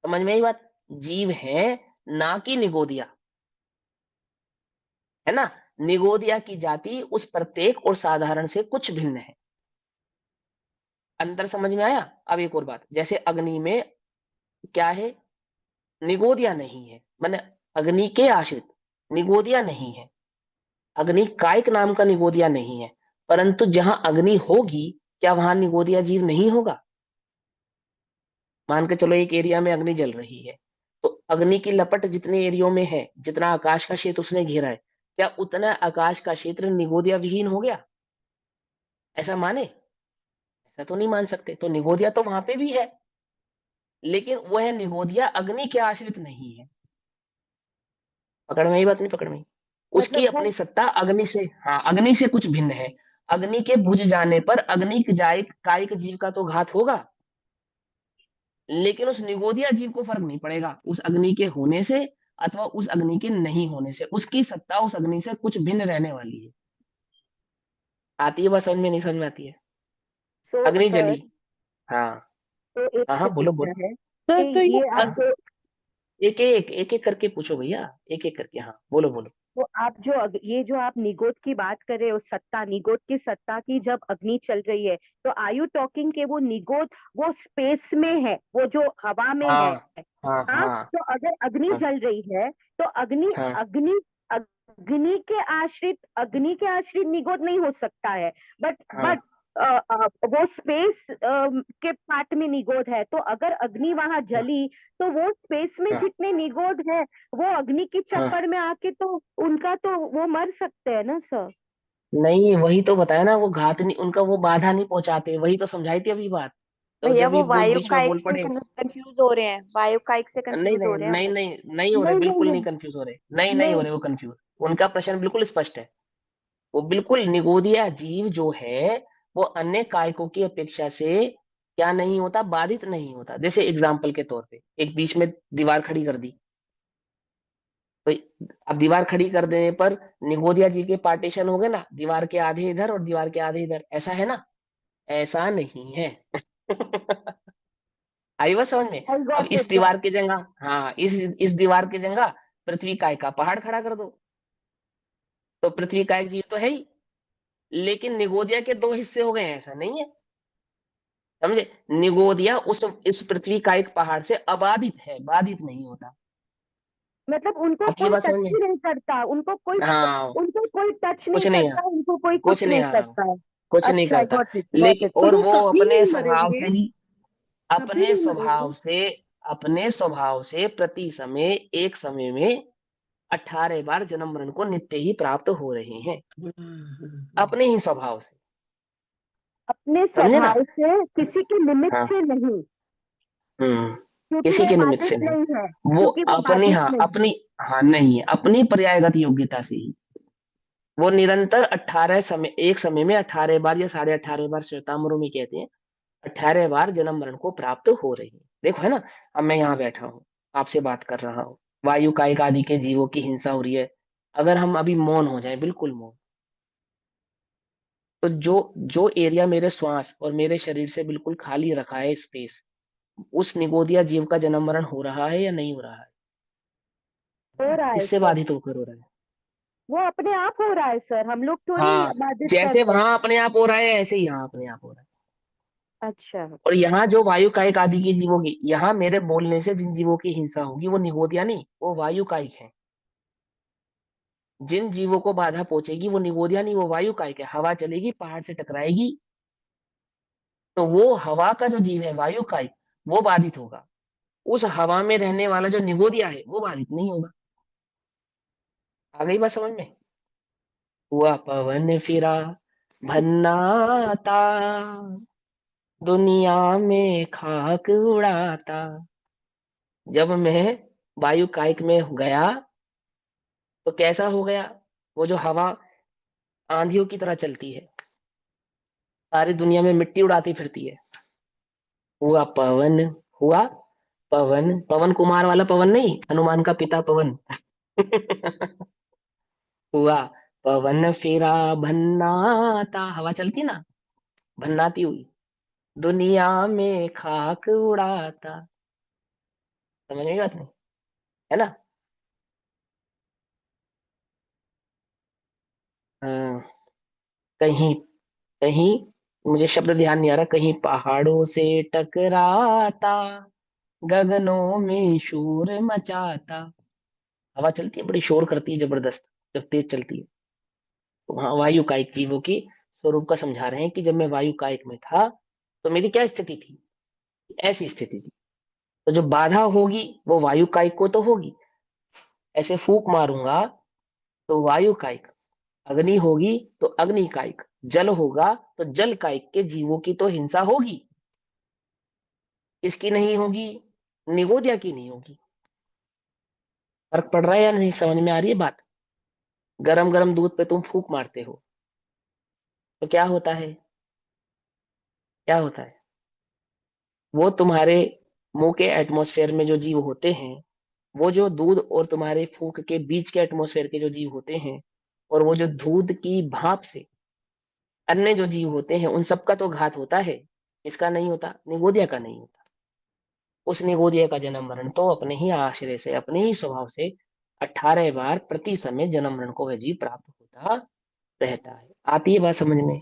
समझ में आई बात, जीव है, ना कि निगोदिया, है ना। निगोदिया की जाति उस प्रत्येक और साधारण से कुछ भिन्न है। अंतर समझ में आया। अब एक और बात, जैसे अग्नि में क्या है, निगोदिया नहीं है, माने अग्नि के आश्रित निगोदिया नहीं है, अग्नि कायिक नाम का निगोदिया नहीं है। परंतु जहां अग्नि होगी, क्या वहां निगोदिया जीव नहीं होगा। मान के चलो एक एरिया में अग्नि जल रही है, तो अग्नि की लपट जितने एरियो में है, जितना आकाश का क्षेत्र उसने घेरा है, क्या उतना आकाश का क्षेत्र निगोदिया विहीन हो गया, ऐसा माने। ऐसा तो नहीं मान सकते। तो निगोदिया तो वहां पे भी है, लेकिन वह निगोदिया अग्नि के आश्रित नहीं है। पकड़ में आई बात, नहीं पकड़ में आई? उसकी मतलब वो अपनी सत्ता अग्नि से, हाँ, अग्नि से कुछ भिन्न है। अग्नि के बुझ जाने पर अग्नि जायक कायिक जीव का तो घात होगा, लेकिन उस निगोदिया जीव को फर्क नहीं पड़ेगा उस अग्नि के होने से अथवा उस अग्नि के नहीं होने से। उसकी सत्ता उस अग्नि से कुछ भिन्न रहने वाली है। आती है बात समझ में, नहीं समझ में आती है। सो अग्नि सर, जली। हाँ। तो एक हाँ हाँ, बोलो सेकंड बोलो। है सर कि तो ये ये आप जो एक एक करके पूछो भैया, एक एक करके, हाँ बोलो बोलो। तो आप जो ये जो आप निगोद की बात कर रहे हो, सत्ता, निगोद की सत्ता की जब अग्नि चल रही है, तो आर यू टॉकिंग के वो निगोद वो स्पेस में है, वो जो हवा में है। हाँ हाँ हाँ, हाँ तो अगर अग्नि हाँ जल रही है तो अग्नि हाँ अग्नि अग्नि के आश्रित निगोद नहीं हो सकता है। बट हाँ वो स्पेस के पार्ट में निगोद है, तो अगर अग्नि वहां हाँ जली तो वो स्पेस में हाँ जितने निगोद है वो अग्नि की हाँ। चक्कर में आके तो उनका तो वो मर सकते हैं ना सर। नहीं, वही तो बताया ना, वो घात नहीं, उनका वो बाधा नहीं पहुंचाते, वही तो समझाई थी अभी बात। तो भैया जब वो एक बोल वायु बीच में कायिक बोल से पड़े, कंफ्यूज हो रहे हैं, वायु कायिक से नहीं कंफ्यूज हो नहीं रहे हैं नहीं वो। नहीं नहीं हो रहे, नहीं नहीं बिल्कुल नहीं नहीं कंफ्यूज हो रहे, नहीं नहीं हो नहीं। रहे वो कंफ्यूज। उनका प्रश्न बिल्कुल स्पष्ट है। वो बिल्कुल निगोदिया जीव जो है, वो अन्य कायकों की अपेक्षा से क्या नहीं होता, बाधित नहीं होता। जैसे एग्जाम्पल के तौर पे एक बीच में दीवार खड़ी कर दी, तो अब दीवार खड़ी कर देने पर निगोदिया जीव के पार्टीशन हो गए ना, दीवार के आधे इधर और दीवार के आधे इधर, ऐसा है ना। ऐसा नहीं है। आई बात समझ में। आई अब गॉट इस इट सर। दीवार की जगह, हाँ, इस दीवार की जगह पृथ्वी काय का पहाड़ खड़ा कर दो, तो पृथ्वी का एक जीव तो है ही, लेकिन निगोदिया के दो हिस्से हो गए हैं, ऐसा नहीं है, समझे। निगोदिया उस इस पृथ्वी का एक पहाड़ से अबाधित है, बाधित नहीं होता। मतलब उनको आपकी ये कोई बात समझ टच में, ही नहीं करता, हाँ, उनको कोई टच कुछ नहीं नहीं है, करता, उनको कोई कुछ कुछ नहीं नहीं है, करता है। कुछ नहीं अच्छा, करता। गॉट लेकिन इट। तो और वो वो कभी अपने नहीं स्वभाव मरेंगे, से ही, कभी अपने नहीं स्वभाव मरेंगे। से, अपने स्वभाव से प्रति समय एक समय में 18 बार जन्म मरण को नित्य ही प्राप्त हो रहे हैं, हाँ, अपने ही स्वभाव से। अपने समझे ना? स्वभाव से, किसी के निमित्त हाँ। से नहीं, हम्म। क्योंकि किसी वो के निमित्त बाधित से नहीं, नहीं है, वो क्योंकि वो अपनी, बाधित हाँ नहीं है। अपनी, हाँ नहीं है, अपनी पर्यायगत योग्यता से ही वो निरंतर 18 समय, एक समय में 18 बार या 18.5 बार, श्वेतांबरों में कहते हैं 18 बार जन्म मरण को प्राप्त हो रही है। देखो है ना, अब मैं यहाँ बैठा हूँ, आपसे बात कर रहा हूँ, वायु कायिक आदि के जीवों की हिंसा हो रही है। अगर हम अभी मौन हो जाए, बिल्कुल मौन, तो जो जो एरिया मेरे श्वास और मेरे शरीर से बिल्कुल खाली रखा है स्पेस, उस निगोदिया जीव का जन्म मरण हो रहा है या नहीं हो रहा है? हो रहा है किससे सर, बाधित होकर हो रहा है? वो अपने आप हो रहा है सर, हम लोग थोड़ी हाँ, बाधित कर जैसे रहे हैं। वहां अपने आप हो रहा है, ऐसे ही यहाँ अपने आप हो रहा है। अच्छा। और यहाँ जो वायु कायिक आदि की जीवों की, यहाँ मेरे बोलने से जिन जीवों की हिंसा होगी वो निगोदिया नहीं, वो वायु कायिक है। जिन जीवों को बाधा पहुंचेगी वो निगोदिया नहीं, वो वायु कायिक है। हवा चलेगी, पहाड़ से टकराएगी, तो वो हवा का जो जीव है वायु कायिक, वो बाधित होगा। उस हवा में रहने वाला जो निगोदिया है वो बाधित नहीं होगा। आ गई बात समझ में? हुआ पवन फिरा भन्नाता, दुनिया में खाक उड़ाता। जब मैं वायु कायिक में गया तो कैसा हो गया? वो जो हवा आंधियों की तरह चलती है, सारी दुनिया में मिट्टी उड़ाती फिरती है। हुआ पवन, हुआ पवन, पवन कुमार वाला पवन नहीं, हनुमान का पिता पवन। हुआ पवन फिरा भन्नाता, हवा चलती ना, भन्नाती हुई, दुनिया में खाक उड़ाता। समझ में बात नहीं, है ना? हाँ, कहीं, कहीं, मुझे शब्द ध्यान नहीं आ रहा, कहीं पहाड़ों से टकराता, गगनों में शोर मचाता। हवा चलती है, बड़ी शोर करती है जबरदस्त, जब तेज चलती है। तो वहां वायु कायिक जीवों की स्वरूप का समझा रहे हैं कि जब मैं वायु कायिक में था तो मेरी क्या स्थिति थी, ऐसी स्थिति थी। तो जो बाधा होगी वो वायु कायिक को तो होगी, ऐसे फूंक मारूंगा तो वायु कायिक, अग्नि होगी तो अग्नि कायिक, जल होगा तो जल कायिक के जीवों की तो हिंसा होगी। किसकी नहीं होगी? निगोदिया की नहीं होगी। फर्क पड़ रहा है या नहीं, समझ में आ रही है बात? गरम गरम दूध पे तुम फूंक मारते हो तो क्या होता है? क्या होता है? वो तुम्हारे मुंह के एटमॉस्फेयर में जो जीव होते हैं, वो जो दूध और तुम्हारे फूंक के बीच के एटमॉस्फेयर के जो जीव होते हैं, और वो जो दूध की भाप से अन्य जो जीव होते हैं, उन सबका तो घात होता है। इसका नहीं होता, निगोदिया का नहीं होता। उस निगोदिया का जन्म मरण तो अपने ही आश्रय से, अपने ही स्वभाव से 18 बार प्रति समय जन्म मरण को वह जीव प्राप्त होता रहता है। आती है बात समझ में?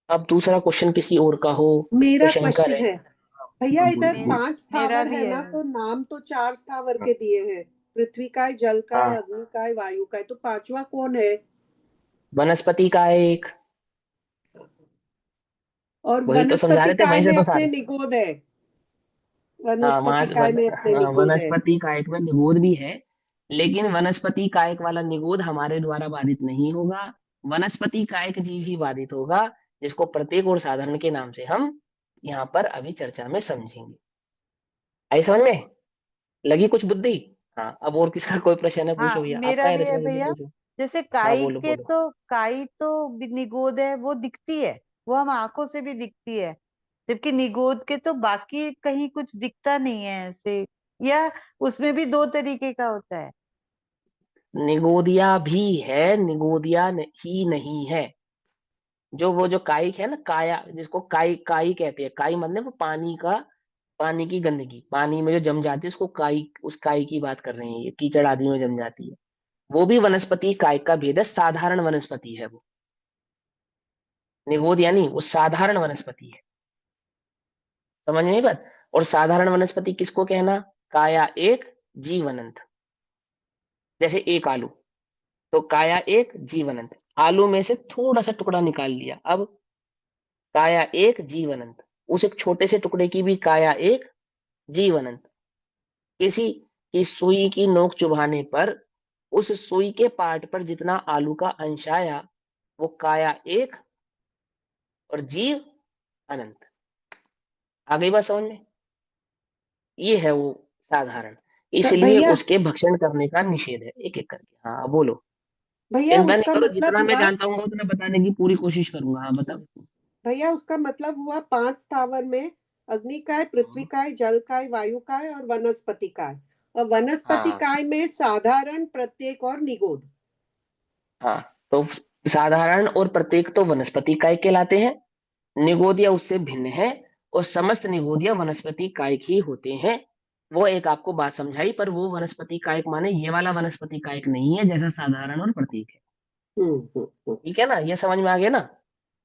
अब दूसरा क्वेश्चन किसी और का हो तो मेरा शंकर क्वेश्चन है। है भैया, हाँ, इधर बोलिए बोलिए। 5 मेरा स्थावर भी है है। ना, तो नाम तो 4 स्थावर के दिए हैं, पृथ्वी का है, जल का है, हाँ, अग्नि का है, वायु का है, तो पांचवा कौन है? वनस्पति का एक, और वही तो समझा वनस्पति रहे थे, काय वहीं से में तो अपने सारे। निगोद है, हाँ, वहां वनस्पति काय में अपने हाँ, निगोद है। वनस्पति कायक में निगोद भी है, लेकिन वनस्पति कायक वाला निगोद हमारे द्वारा बाधित नहीं होगा। वनस्पति कायक जीव ही बाधित होगा, जिसको प्रत्येक और साधारण के नाम से हम यहाँ पर अभी चर्चा में समझेंगे। आई समझ में? लगी कुछ बुद्धि? हाँ, अब और किसका कोई प्रश्न है पूछो हाँ, भैया, आपका मेरा है भी है रचना, जल्दी भैया। पूछो। जैसे हाँ, काई बोलो के बोलो। तो काई तो निगोद है, वो दिखती है, वो हम आंखों से भी दिखती है, जबकि निगोद के तो बाकी कहीं कुछ दिखता नहीं है ऐसे, या उसमें भी दो तरीके का होता है। निगोदिया भी है, निगोदिया ही नहीं है। जो वो जो कायिक है ना, काया, जिसको काई काई कहते हैं, काई मतलब वो पानी का, पानी की गंदगी, पानी में जो जम जाती है उसको काई, उस काई की बात कर रहे हैं, ये कीचड़ आदि में जम जाती है। वो भी वनस्पति कायिक का भेद है, साधारण वनस्पति है वो। निगोद यानी वो साधारण वनस्पति है। समझ में नहीं बात? और साधारण वनस्पति किसको कहना? काया एक, जीव अनंत। जैसे एक आलू, तो काया एक, जीव अनंत। आलू में से थोड़ा सा टुकड़ा निकाल लिया, अब काया एक, जीव अनंत। उस एक छोटे से टुकड़े की भी काया एक, जीव अनंत। किसी की सुई की नोक चुभाने पर उस सुई के पार्ट पर जितना आलू का अंश आया वो काया एक और जीव अनंत। आ गई बात समझ में? ये है वो साधारण, इसलिए भैया उसके भक्षण करने का निषेध है। एक एक करके हाँ बोलो। भैया चिंता नहीं उसका करो, मतलब जितना मैं हुआ, जानता हूँ उतना बताने की पूरी कोशिश करूंगा। हाँ बताओ। भैया उसका मतलब हुआ 5 स्थावर में अग्निकाय, पृथ्वीकाय, जलकाय, वायुकाय और वनस्पति काय। और वनस्पति हाँ काय में साधारण, प्रत्येक और निगोद। हाँ, तो साधारण और प्रत्येक तो वनस्पति काय कहलाते हैं, निगोदिया उससे भिन्न है, और समस्त निगोदिया वनस्पति कायिक ही होते हैं। वो एक आपको बात समझाई, पर वो वनस्पति कायिक माने ये वाला वनस्पति कायिक नहीं है जैसा साधारण और प्रतीक है। हम्म। ठीक है ना, ये समझ में आ गया ना?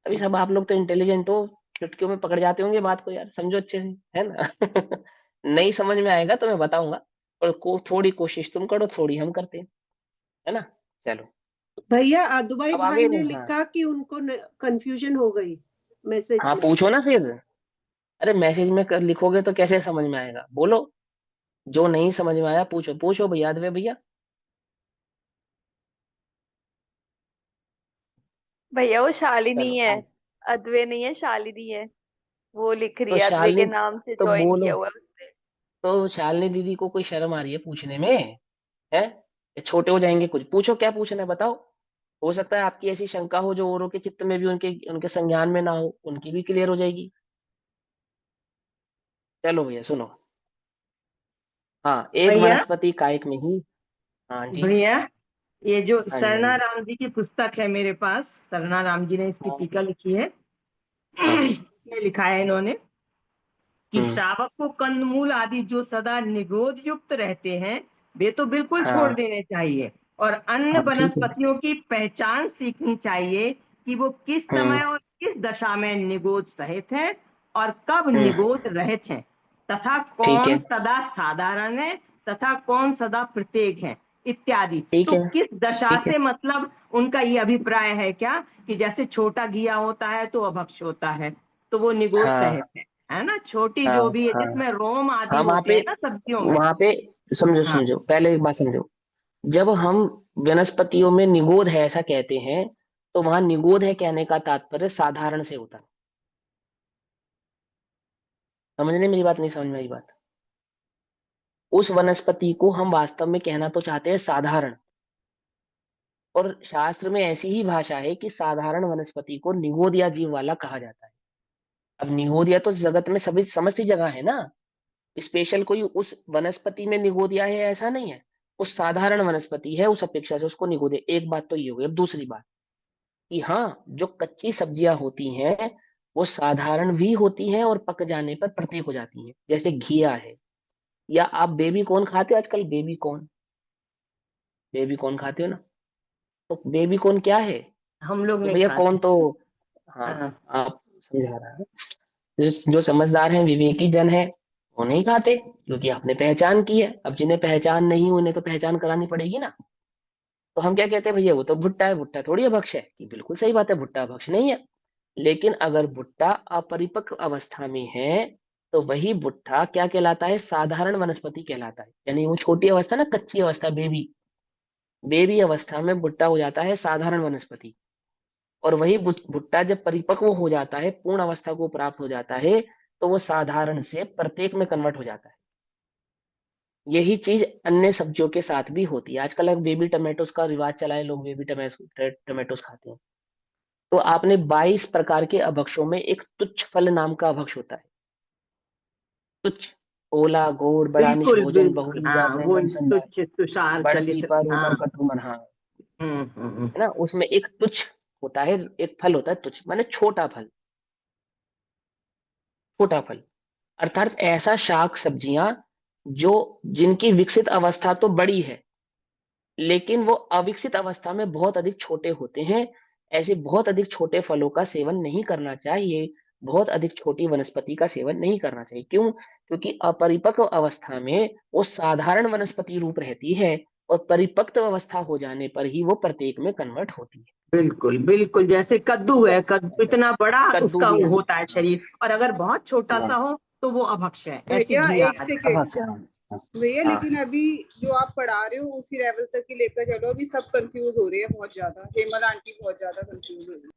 अभी सब आप लोग तो इंटेलिजेंट हो, चुटकियों में पकड़ जाते होंगे बात को, यार समझो अच्छे से, है ना? नहीं समझ में आएगा तो मैं बताऊंगा, और थोड़ी कोशिश तुम करो, थोड़ी हम करते हैं, है ना? चलो भैया अदुबई अब भाई आगे। ने हाँ लिखा कि उनको कंफ्यूजन हो गई मैसेज हाँ, में। पूछो ना फिर। अरे मैसेज में लिखोगे तो कैसे समझ में आएगा, बोलो। जो नहीं समझ में आया पूछो, पूछो भैया, अदवे भैया। भैया वो शालिनी चलो है, आज अद्वै नहीं है, शालिनी है। वो लिख रही तो है, अद्वै के शालिनी, नाम से तो ज्वाइन बोलो। किया हुआ है उसने। तो शालिनी दीदी को कोई शर्म आ रही है पूछने में? है ये छोटे हो जाएंगे कुछ, पूछो क्या पूछना है बताओ। हो सकता है आपकी ऐसी शंका हो जो औरों के चित्त में भी उनके उनके संज्ञान में ना हो, उनकी भी क्लियर हो जाएगी। चलो भैया सुनो। हाँ, एक भैया वनस्पति कायिक में ही। हाँ जी। भैया ये जो हाँ जी हाँ सरना जी। राम जी की पुस्तक है मेरे पास, सरना राम जी ने इसकी हाँ टीका लिखी है। हाँ। इसमें लिखा है इन्होंने कि हम्म। शावक को कंदमूल आदि जो सदा निगोद युक्त रहते हैं वे तो बिल्कुल छोड़ हाँ देने चाहिए, और अन्य हाँ ठीक है। वनस्पतियों की पहचान सीखनी चाहिए कि वो किस हम्म। समय और किस दशा में निगोद सहित है और कब हम्म। निगोद रहित है, तथा ठीक कौन है। सदा साधारण है तथा कौन सदा प्रत्येक है इत्यादि। ठीक तो है। किस दशा ठीक है। से मतलब उनका ये अभिप्राय है क्या कि जैसे छोटा घिया होता है तो अभक्ष होता है, तो वो निगोद हाँ सहित है ना, छोटी हाँ जो भी है हाँ जिसमें रोम आदि हाँ। होते हैं ना सब्जियों में। वहां पे समझो हाँ समझो, पहले एक बात समझो। जब हम वनस्पतियों में निगोद है ऐसा कहते हैं, तो वहां निगोद है कहने का तात्पर्य साधारण से होता है। समझने मेरी बात, नहीं समझ में आई बात? उस वनस्पति को हम वास्तव में कहना तो चाहते हैं साधारण, और शास्त्र में ऐसी ही भाषा है कि साधारण वनस्पति को निगोदिया जीव वाला कहा जाता है। अब निगोदिया तो जगत में सभी समस्त जगह है ना, स्पेशल कोई उस वनस्पति में निगोदिया है ऐसा नहीं है। वो साधारण वनस्पति है, उस अपेक्षा से उसको निगोदिया। एक बात तो ये हो गई। अब दूसरी बात कि हाँ, जो कच्ची सब्जियां होती हैं वो साधारण भी होती हैं और पक जाने पर प्रतीक हो जाती हैं, जैसे घिया है। या आप बेबी कॉर्न खाते हो आजकल? बेबी कॉर्न, बेबी कॉर्न खाते हो ना? तो बेबी कॉर्न क्या है? हम लोग तो नहीं भैया कौन खाते। तो, हाँ, हाँ आप समझा रहा है। जो समझदार हैं, विवेकी जन है, वो नहीं खाते क्योंकि आपने पहचान की है। अब जिन्हें पहचान नहीं, उन्हें तो पहचान करानी पड़ेगी ना। तो हम क्या कहते हैं, भैया वो तो भुट्टा है, भुट्टा थोड़ी अभक्ष है। कि बिल्कुल सही बात है, भुट्टा अभक्ष नहीं है। लेकिन अगर भुट्टा अपरिपक्व अवस्था में है तो वही भुट्टा क्या कहलाता है? साधारण वनस्पति कहलाता है। यानी वो छोटी अवस्था ना, कच्ची अवस्था, बेबी, बेबी अवस्था में भुट्टा हो जाता है साधारण वनस्पति। और वही भुट्टा जब परिपक्व हो जाता है, पूर्ण अवस्था को प्राप्त हो जाता है, तो वो साधारण से प्रत्येक में कन्वर्ट हो जाता है। यही चीज अन्य सब्जियों के साथ भी होती है। आजकल एक बेबी टमाटोस का रिवाज चला है, लोग बेबी टमाटोस खाते हैं। तो आपने 22 प्रकार के अभक्षों में एक तुच्छ फल नाम का अभक्ष होता है। तुच्छ, ओला, गोड़, बड़ा बिल्कुल निष्भोजन, बिल्कुल, बहुलीजा, हाँ वो व्यंजन, संदर, तुच्छ तुषार बढ़ती चलित। पर, ऊपर हाँ कटुमन, हाँ, हम्म। है ना? उसमें एक तुच्छ होता है, एक फल होता है तुच्छ, माने छोटा फल, छोटा फल। अर्थात ऐसा शाक सब्जियां जो जिनकी विकसित अवस्था तो बड़ी है, लेकिन वो अविकसित अवस्था में बहुत अधिक छोटे होते हैं। ऐसे बहुत अधिक छोटे फलों का सेवन नहीं करना चाहिए। बहुत अधिक छोटी वनस्पति का सेवन नहीं करना चाहिए। क्यों? क्योंकि अपरिपक्व अवस्था में वो साधारण वनस्पति रूप रहती है, और परिपक्व अवस्था हो जाने पर ही वो प्रत्येक में कन्वर्ट होती है। बिल्कुल बिल्कुल, जैसे कद्दू है, कद्दू ऐसा इतना बड़ा कद्दू उसका भी वो है। होता है हाँ शरीर, और अगर बहुत छोटा हाँ। सा हो तो वो अभक्ष है, ऐसी भैया घिया एक आदि। सेकेंड, हाँ, भैया हाँ लेकिन अभी जो आप पढ़ा रहे हो उसी लेवल तक ही लेकर चलो, अभी सब कंफ्यूज हो रहे हैं बहुत ज्यादा, हेमल आंटी बहुत ज्यादा कंफ्यूज हो रही है।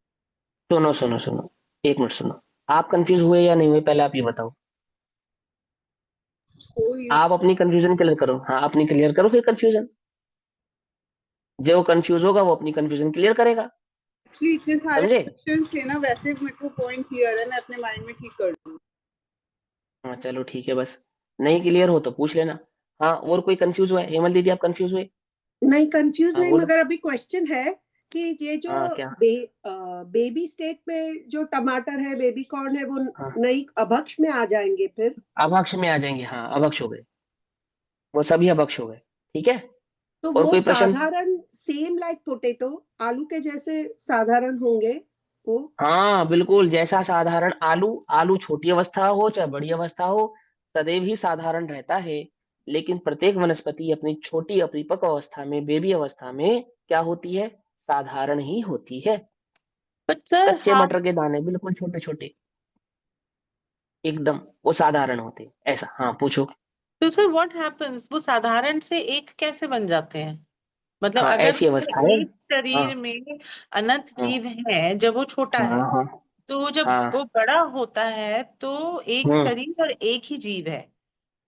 सुनो सुनो सुनो, एक मिनट सुनो। आप कंफ्यूज हुए या नहीं हुए पहले आप ये बताओ। कोई आप अपनी कंफ्यूजन क्लियर करो, हाँ अपनी क्लियर करो फिर कंफ्यूजन। जो कंफ्यूज होगा वो अपनी कंफ्यूजन क्लियर करेगा। एक्चुअली इतने सारे समझे? क्वेश्चंस थे ना, वैसे मेरे को पॉइंट क्लियर है, मैं अपने माइंड में ठीक कर लूँ। हाँ चलो ठीक है, बस नहीं क्लियर हो तो पूछ लेना। हाँ और कोई कंफ्यूज हुआ है? हेमल दीदी आप कंफ्यूज हुए? नहीं कंफ्यूज हाँ हुई, बोलो। मगर अभी क्वेश्चन है कि ये जो हाँ क्या? बेबी स्टेट में जो टमाटर है, बेबी कॉर्न है, वो हाँ नई अभक्ष में आ जाएंगे फिर? अभक्ष में आ जाएंगे, हाँ अभक्ष हो गए, वो सभी अभक्ष हो गए। ठीक है। तो और वो कोई प्रश्न? साधारण सेम लाइक पोटैटो, आलू के जैसे साधारण होंगे वो? हाँ बिल्कुल, जैसा साधारण आलू, आलू छोटी अवस्था हो चाहे बड़ी अवस्था हो, सदैव ही साधारण रहता है। लेकिन प्रत्येक वनस्पति अपनी छोटी अपरिपक्व अवस्था में, बेबी अवस्था में क्या होती है? साधारण ही होती है। बट सर कच्चे हाँ, मटर के दाने बिल्कुल छोटे छोटे, एकदम वो साधारण होते हैं। ऐसा, हाँ पूछो। तो सर व्हाट हैपेंस, वो साधारण से एक कैसे बन जाते हैं? मतलब हाँ अगर ऐसी अवस्था है। एक हाँ शरीर में अनंत हाँ जीव है, जब वो छोटा हाँ है, हाँ तो जब वो हाँ। बड़ा होता है तो एक हम्म। शरीर और एक ही जीव है,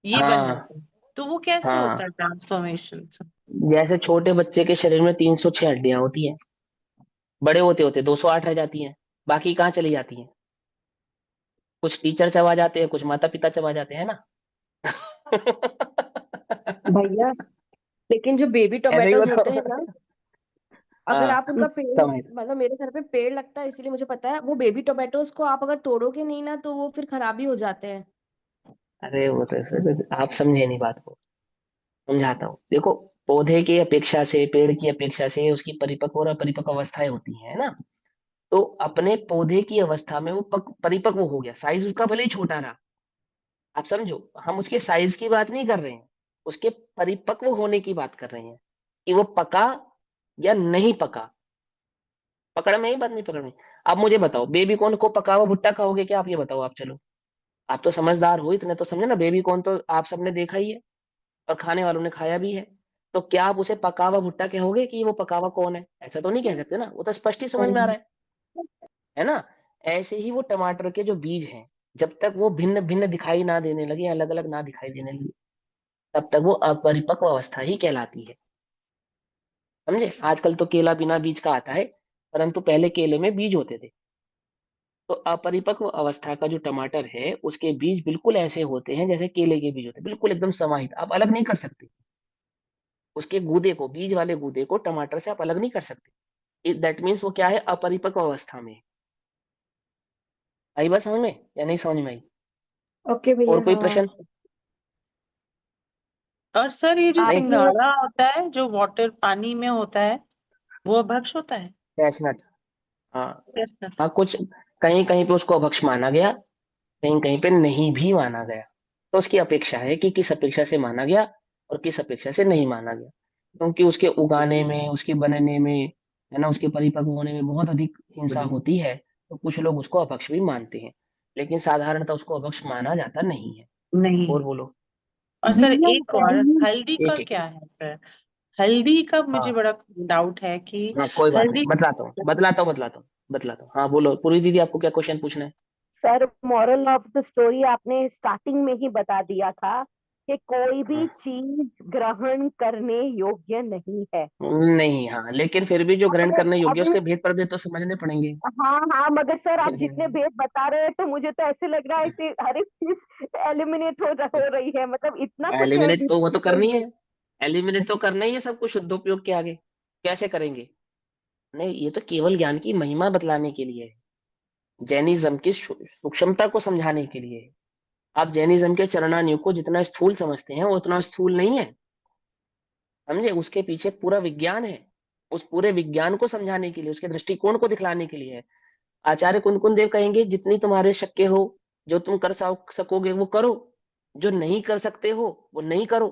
ये बन हाँ जाता है। तो वो कैसे होता हाँ, है ट्रांसफॉर्मेशन? जैसे छोटे बच्चे के शरीर में 306 हड्डियां होती हैं, बड़े होते होते 208 रह जाती हैं, बाकी कहाँ चली जाती हैं? कुछ टीचर चबा जाते हैं, कुछ माता पिता चबा जाते हैं ना। भैया लेकिन जो बेबी ऐसे ही टोमेटोज होते हैं बताओ। ना, अगर हाँ आप उनका पेड़, समझ। मतलब मेरे घर पे पेड़ लगता है इसीलिए मुझे पता है, वो बेबी टोमेटोज को आप अगर तोड़ोगे नहीं ना तो वो फिर खराबी हो जाते हैं। अरे वो तो आप समझे नहीं बात को, समझाता हूँ देखो। पौधे की अपेक्षा से, पेड़ की अपेक्षा से उसकी परिपक्व और अपरिपक्व अवस्थाएं होती हैं ना। तो अपने पौधे की अवस्था में वो परिपक्व हो गया, साइज उसका भले ही छोटा रहा। आप समझो, हम उसके साइज की बात नहीं कर रहे हैं, उसके परिपक्व होने की बात कर रहे हैं कि वो पका या नहीं पका। पकड़ में ही बात नहीं, पकड़ में। आप मुझे बताओ, बेबी कॉर्न को पका हुआ भुट्टा खाओगे क्या? आप ये बताओ, आप चलो। आप तो समझदार हो, इतने तो समझे ना, बेबी कॉर्न तो आप सबने देखा ही है और खाने वालों ने खाया भी है। तो क्या आप उसे पका हुआ भुट्टा कहोगे कि वो पका हुआ कौन है? ऐसा तो नहीं कह सकते ना, वो तो स्पष्ट ही समझ में आ रहा है ना। ऐसे ही वो टमाटर के जो बीज हैं, जब तक वो भिन्न भिन्न दिखाई ना देने लगे, अलग अलग ना दिखाई देने लगे, तब तक वो अपरिपक्व अवस्था ही कहलाती है। समझे? आजकल तो केला बिना बीज का आता है, परंतु पहले केले में बीज होते थे। तो अपरिपक्व अवस्था का जो टमाटर है, उसके बीज बिल्कुल ऐसे होते हैं जैसे केले के बीज होते हैं, बिल्कुल एकदम समाहित, आप अलग नहीं कर सकते। उसके गूदे को, बीज वाले गूदे को टमाटर से आप अलग नहीं कर सकते। दैट मीन्स वो क्या है? अपरिपक्व अवस्था में है। आई बात समझ में या नहीं समझ में आई? ओके और भैया, कोई हाँ। प्रश्न? और सर ये जो नहीं। आपने सिंघाड़ा होता है जो वाटर पानी में होता है, वो अभक्ष होता है? चेस्टनट। हाँ चेस्टनट। हाँ, कुछ कहीं कहीं पे उसको अभक्ष माना गया, कहीं कहीं पे नहीं भी माना गया। तो उसकी अपेक्षा है कि किस अपेक्षा से माना गया और किस अपेक्षा से नहीं माना गया, क्योंकि उसके उगाने में, उसके बनने में, है ना, उसके परिपक्व होने में बहुत अधिक हिंसा होती है। तो कुछ लोग उसको अपक्ष भी मानते हैं, लेकिन साधारणतः उसको अपक्ष माना जाता नहीं है। नहीं। और बोलो। और सर भैया एक और, हल्दी का एक एक। क्या है सर? हल्दी का मुझे हाँ बड़ा डाउट है कि हाँ कोई बात नहीं, हल्दी। बतलाता हूँ। हाँ बोलो पूरी दीदी, आपको क्या क्वेश्चन पूछना है? Sir, moral of the story आपने स्टार्टिंग में ही बता दिया था कि कोई भी हाँ चीज ग्रहण करने योग्य नहीं है। नहीं, हाँ लेकिन फिर भी जो ग्रहण अगर करने योग्य है, अभी, उसके भेद प्रभेद तो समझने पड़ेंगे। हाँ हाँ, मगर सर आप जितने भेद बता रहे हैं तो मुझे तो ऐसे लग रहा है कि हर एक चीज एलिमिनेट हो रही है, मतलब इतना कुछ एलिमिनेट तो वो तो करनी है, डिफिकल्ट। एलिमिनेट तो करना ही है सब कुछ शुद्धोपयोग के आगे। कैसे करेंगे? नहीं, ये तो केवल ज्ञान की महिमा बतलाने के लिए है, जैनिज्म की सूक्ष्मता को समझाने के लिए है। आप जैनिज्म के चरणान्यों को जितना स्थूल समझते हैं, वो उतना स्थूल नहीं है। समझे? उसके पीछे एक पूरा विज्ञान है, उस पूरे विज्ञान को समझाने के लिए, उसके दृष्टिकोण को दिखलाने के लिए है। आचार्य कुंदकुन देव कहेंगे, जितनी तुम्हारे शक्य हो, जो तुम कर सकोगे वो करो, जो नहीं कर सकते हो वो नहीं करो।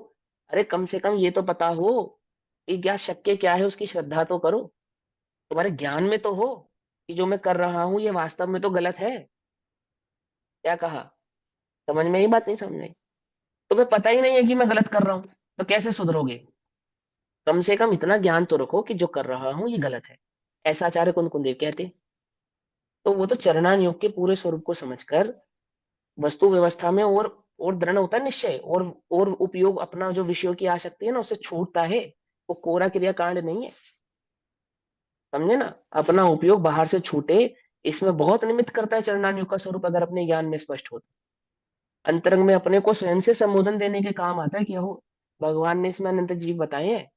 अरे कम से कम ये तो पता हो कि क्या शक्य क्या है, उसकी श्रद्धा तो करो। तुम्हारे ज्ञान में तो हो कि जो मैं कर रहा हूं ये वास्तव में तो गलत है। क्या कहा? समझ में ही बात नहीं समझ में आई? तुम्हें पता ही नहीं है कि मैं गलत कर रहा हूं, तो कैसे सुधरोगे? कम से कम इतना ज्ञान तो रखो कि जो कर रहा हूं ये गलत है। ऐसा आचार्य कुंदेव कहते। तो वो तो चरणान योग के पूरे स्वरूप को समझकर वस्तु व्यवस्था में और दृढ़ होता है निश्चय, और उपयोग अपना जो विषयों की आसक्ति है ना उससे छूटता है। वो कोरा क्रिया कांड नहीं है, समझे ना? अपना उपयोग बाहर से छूटे, इसमें बहुत निमित्त करता है चरणान योग का स्वरूप, अगर अपने ज्ञान में स्पष्ट हो। अंतरंग में अपने को स्वयं से संबोधन देने के काम आता है कि हो भगवान ने इसमें अनंत जीव बताए हैं,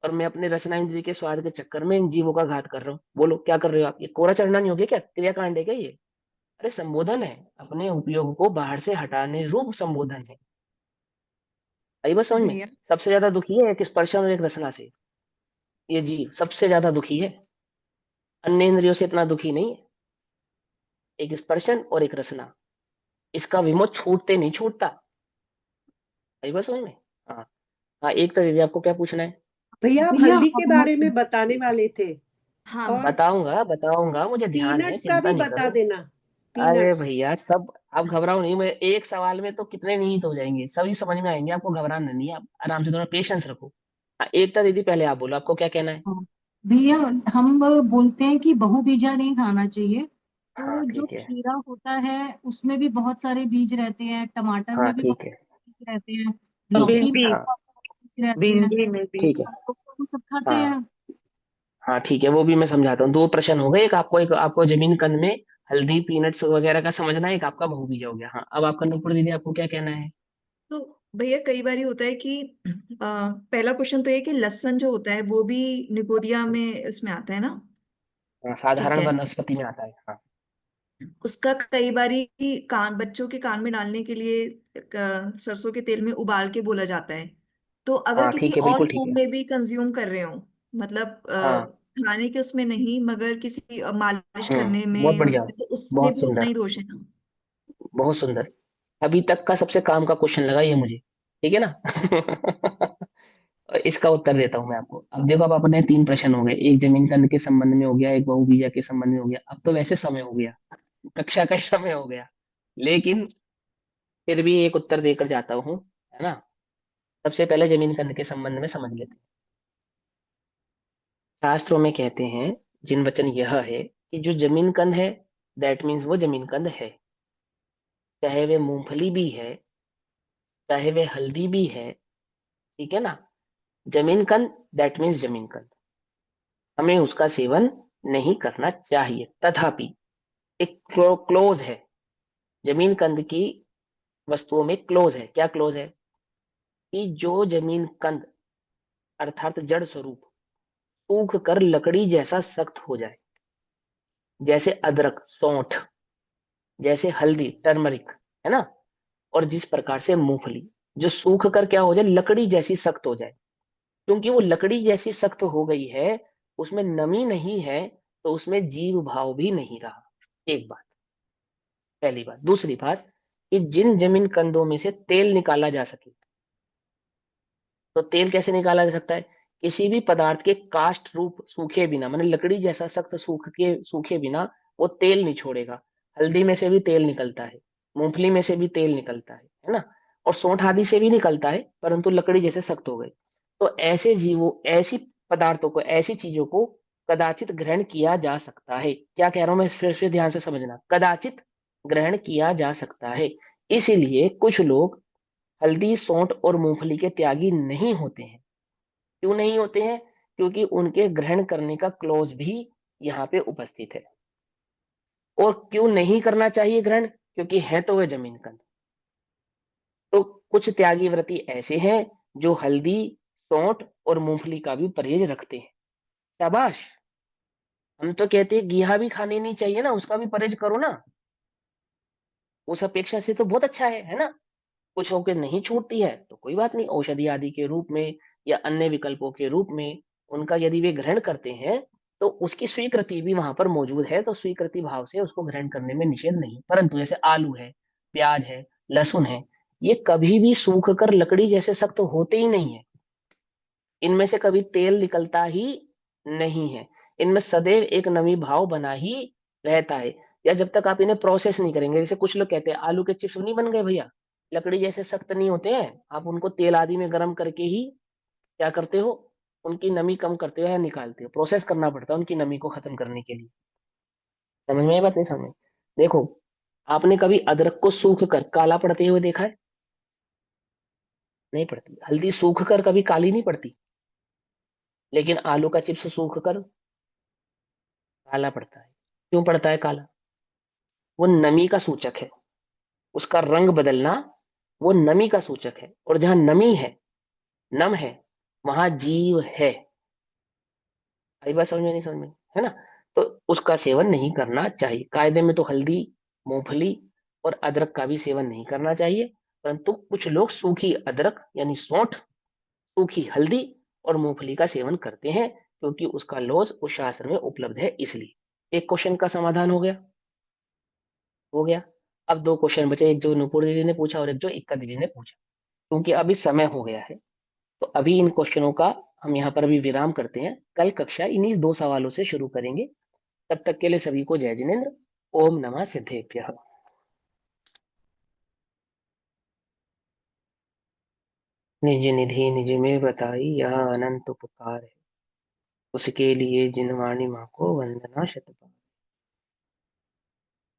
और मैं अपने रसना इंद्रिय के स्वाद के चक्कर में इन जीवों का घात कर रहा हूँ। बोलो क्या कर रहे हो आप? ये कोरा चरणान योग है क्या? क्रियाकांड है क्या ये? अरे संबोधन है, अपने उपयोग को बाहर से हटाने रूप संबोधन है। आई बस समझ में? भैया सबसे ज्यादा दुखी है एक स्पर्शन और एक रसना से, ये जीव सबसे ज्यादा दुखी है। अन्य इंद्रियों से इतना दुखी नहीं है। एक स्पर्शन और एक रसना, इसका विमोच छूटते नहीं छूटता। आई बस समझ में? हाँ। हाँ, एक तो दीदी आपको क्या पूछना है? भैया आप भैया हल्दी के हम बारे में बताने वाले थे, हाँ और बताऊंगा बताऊंगा, मुझे ध्यान है, पीनट्स का चिंता भी नहीं बता करो। देना। अरे पीनट्स। भैया सब, आप घबराओ नहीं, मैं एक सवाल में तो कितने निहित हो जाएंगे, सभी समझ में आएंगे, आपको घबराना नहीं है, आप आराम से थोड़ा पेशेंस रखो। हाँ, एकता दीदी पहले आप बोलो, आपको क्या कहना है? हाँ, भैया हम बोलते हैं कि बहुबीजा नहीं खाना चाहिए। हाँ तो जो ठीक है। खीरा होता है उसमें भी बहुत सारे बीज रहते हैं, टमाटर हाँ में भी बहुत ठीक है। सारे बीज रहते हैं, ठीक है। लौकी में भी हाँ बहुत सारे बीज रहते हैं। भिंडी में भी। ठीक है। हम लोग तो वो सब खाते हाँ हैं। हाँ ठीक है, वो भी मैं समझाता हूँ। दो प्रश्न हो गए, एक आपको जमीन कंद में हल्दी पीनट्स वगैरह का समझना है, एक आपका बहुबीजा हो गया। हाँ, अब आपका नूपुर दीदी, आपको क्या कहना है? तो भैया कई बार होता है कि पहला क्वेश्चन तो ये कि लहसुन जो होता है वो भी निगोदिया में उसमें आता है ना। हाँ, ठीक साधारण है। वनस्पति में आता है। हाँ उसका कई बारी कान बच्चों के कान में डालने के लिए सरसों के तेल में उबाल के बोला जाता है। तो अगर हाँ किसी ठीक है, और बिल्कुल ठीक फॉर्म है। में भी कंज्यूम कर रहे हो, मतलब हाँ। खाने के उसमें नहीं मगर किसी मालिश करने बहुत में बढ़िया, उसमें, तो उसमें बहुत भी उतना सुंदर, ही दोष है ना। बहुत सुंदर। अभी तक का सबसे काम का क्वेश्चन लगा ये मुझे, ठीक है ना? और इसका उत्तर देता हूं मैं आपको। अब देखो, अब अपने तीन प्रश्न हो गए, एक जमीन कंद के संबंध में हो गया, एक बहुबीजा के संबंध में हो गया। अब तो वैसे समय हो गया, कक्षा का ही समय हो गया, लेकिन फिर भी एक उत्तर देकर जाता हूँ, है ना? सबसे पहले जमीन कंद के संबंध में समझ लेते हैं। शास्त्रों में कहते हैं, जिन वचन यह है कि जो जमीन कंद है, दैट मीन्स वो जमीन कंद है, चाहे वे मूंगफली भी है, चाहे वे हल्दी भी है, ठीक है ना? जमीन कंद, दैट मीन्स जमीन कंद, हमें उसका सेवन नहीं करना चाहिए। तथापि एक क्लोज है, जमीन कंद की वस्तुओं में क्लोज है। क्या क्लोज है? कि जो जमीन कंद अर्थात जड़ स्वरूप सूख कर लकड़ी जैसा सख्त हो जाए, जैसे अदरक सौंठ, जैसे हल्दी टर्मरिक, है ना? और जिस प्रकार से मूंगफली, जो सूख कर क्या हो जाए, लकड़ी जैसी सख्त हो जाए। क्योंकि वो लकड़ी जैसी सख्त हो गई है, उसमें नमी नहीं है, तो उसमें जीव भाव भी नहीं रहा। एक बात, पहली बात। दूसरी बात, कि जिन जमीन कंदों में से तेल निकाला जा सके, तो तेल कैसे निकाला जा सकता है? किसी भी पदार्थ के काष्ठ रूप सूखे बिना, माने लकड़ी जैसा सख्त सूखे बिना वो तेल नहीं छोड़ेगा। हल्दी में से भी तेल निकलता है, मूंगफली में से भी तेल निकलता है ना? और सौंठ आदि से भी निकलता है, परंतु लकड़ी जैसे सख्त हो गए। तो ऐसे जीवों, ऐसी पदार्थों को, ऐसी चीजों को कदाचित ग्रहण किया जा सकता है। क्या कह रहा हूं मैं, फिर से ध्यान से समझना, कदाचित ग्रहण किया जा सकता है। इसीलिए कुछ लोग हल्दी सौंठ और मूंगफली के त्यागी नहीं होते हैं। क्यों नहीं होते हैं? क्योंकि उनके ग्रहण करने का क्लॉज भी यहाँ पे उपस्थित है। और क्यों नहीं करना चाहिए ग्रहण? क्योंकि है तो वह जमीन कंद। तो कुछ त्यागी व्रती ऐसे हैं जो हल्दी सौंठ और मूंगफली का भी परहेज रखते हैं। शाबाश। हम तो कहते हैं घिया भी खानी नहीं चाहिए ना, उसका भी परहेज करो ना, उस अपेक्षा से तो बहुत अच्छा है ना? कुछ होकर नहीं छूटती है तो कोई बात नहीं, औषधि आदि के रूप में या अन्य विकल्पों के रूप में उनका यदि वे ग्रहण करते हैं, तो उसकी स्वीकृति भी वहां पर मौजूद है, तो स्वीकृति भाव से उसको ग्रहण करने में निषेध नहीं। परंतु जैसे आलू है, प्याज है, लहसुन है, ये कभी भी सूख कर लकड़ी जैसे सख्त होते ही नहीं है। इनमें से कभी तेल निकलता ही नहीं है। इनमें सदैव एक नमी भाव बना ही रहता है, या जब तक आप इन्हें प्रोसेस नहीं करेंगे। जैसे कुछ लोग कहते हैं आलू के चिप्स नहीं बन गए भैया, लकड़ी जैसे सख्त नहीं होते हैं, आप उनको तेल आदि में गर्म करके ही क्या करते हो, उनकी नमी कम करते हो या निकालते हो, प्रोसेस करना पड़ता है उनकी नमी को खत्म करने के लिए। समझ में आई बात नहीं समझ में? देखो, आपने कभी अदरक को सूख कर काला पड़ते हुए देखा है? नहीं पड़ती। हल्दी सूख कर कभी काली नहीं पड़ती, लेकिन आलू का चिप्स सूख कर काला पड़ता है। क्यों पड़ता है काला? वो नमी का सूचक है, उसका रंग बदलना वो नमी का सूचक है, और जहां नमी है, नम है, वहां जीव है। आई बात समझ में नहीं समझ में, है ना? तो उसका सेवन नहीं करना चाहिए। कायदे में तो हल्दी, मूंगफली और अदरक का भी सेवन नहीं करना चाहिए, परंतु कुछ लोग सूखी अदरक यानी सौंठ, सूखी हल्दी और मूंगफली का सेवन करते हैं, क्योंकि उसका लॉज उस शास्त्र में उपलब्ध है इसलिए। एक क्वेश्चन का समाधान हो गया। हो गया। अब दो क्वेश्चन बचे, एक जो नुपुर दीदी ने पूछा और एक जो इक्का दीदी ने पूछा। क्योंकि अभी समय हो गया है, तो अभी इन क्वेश्चनों का हम यहाँ पर अभी विराम करते हैं। कल कक्षा इन्हीं दो सवालों से शुरू करेंगे। तब तक के लिए सभी को जय जिनेन्द्र। ओम नमः सिद्धेभ्यः। निज निधि निज में बताई, यह अनंत उपकार है, उसके लिए जिन वाणी माँ को वंदना शतबार।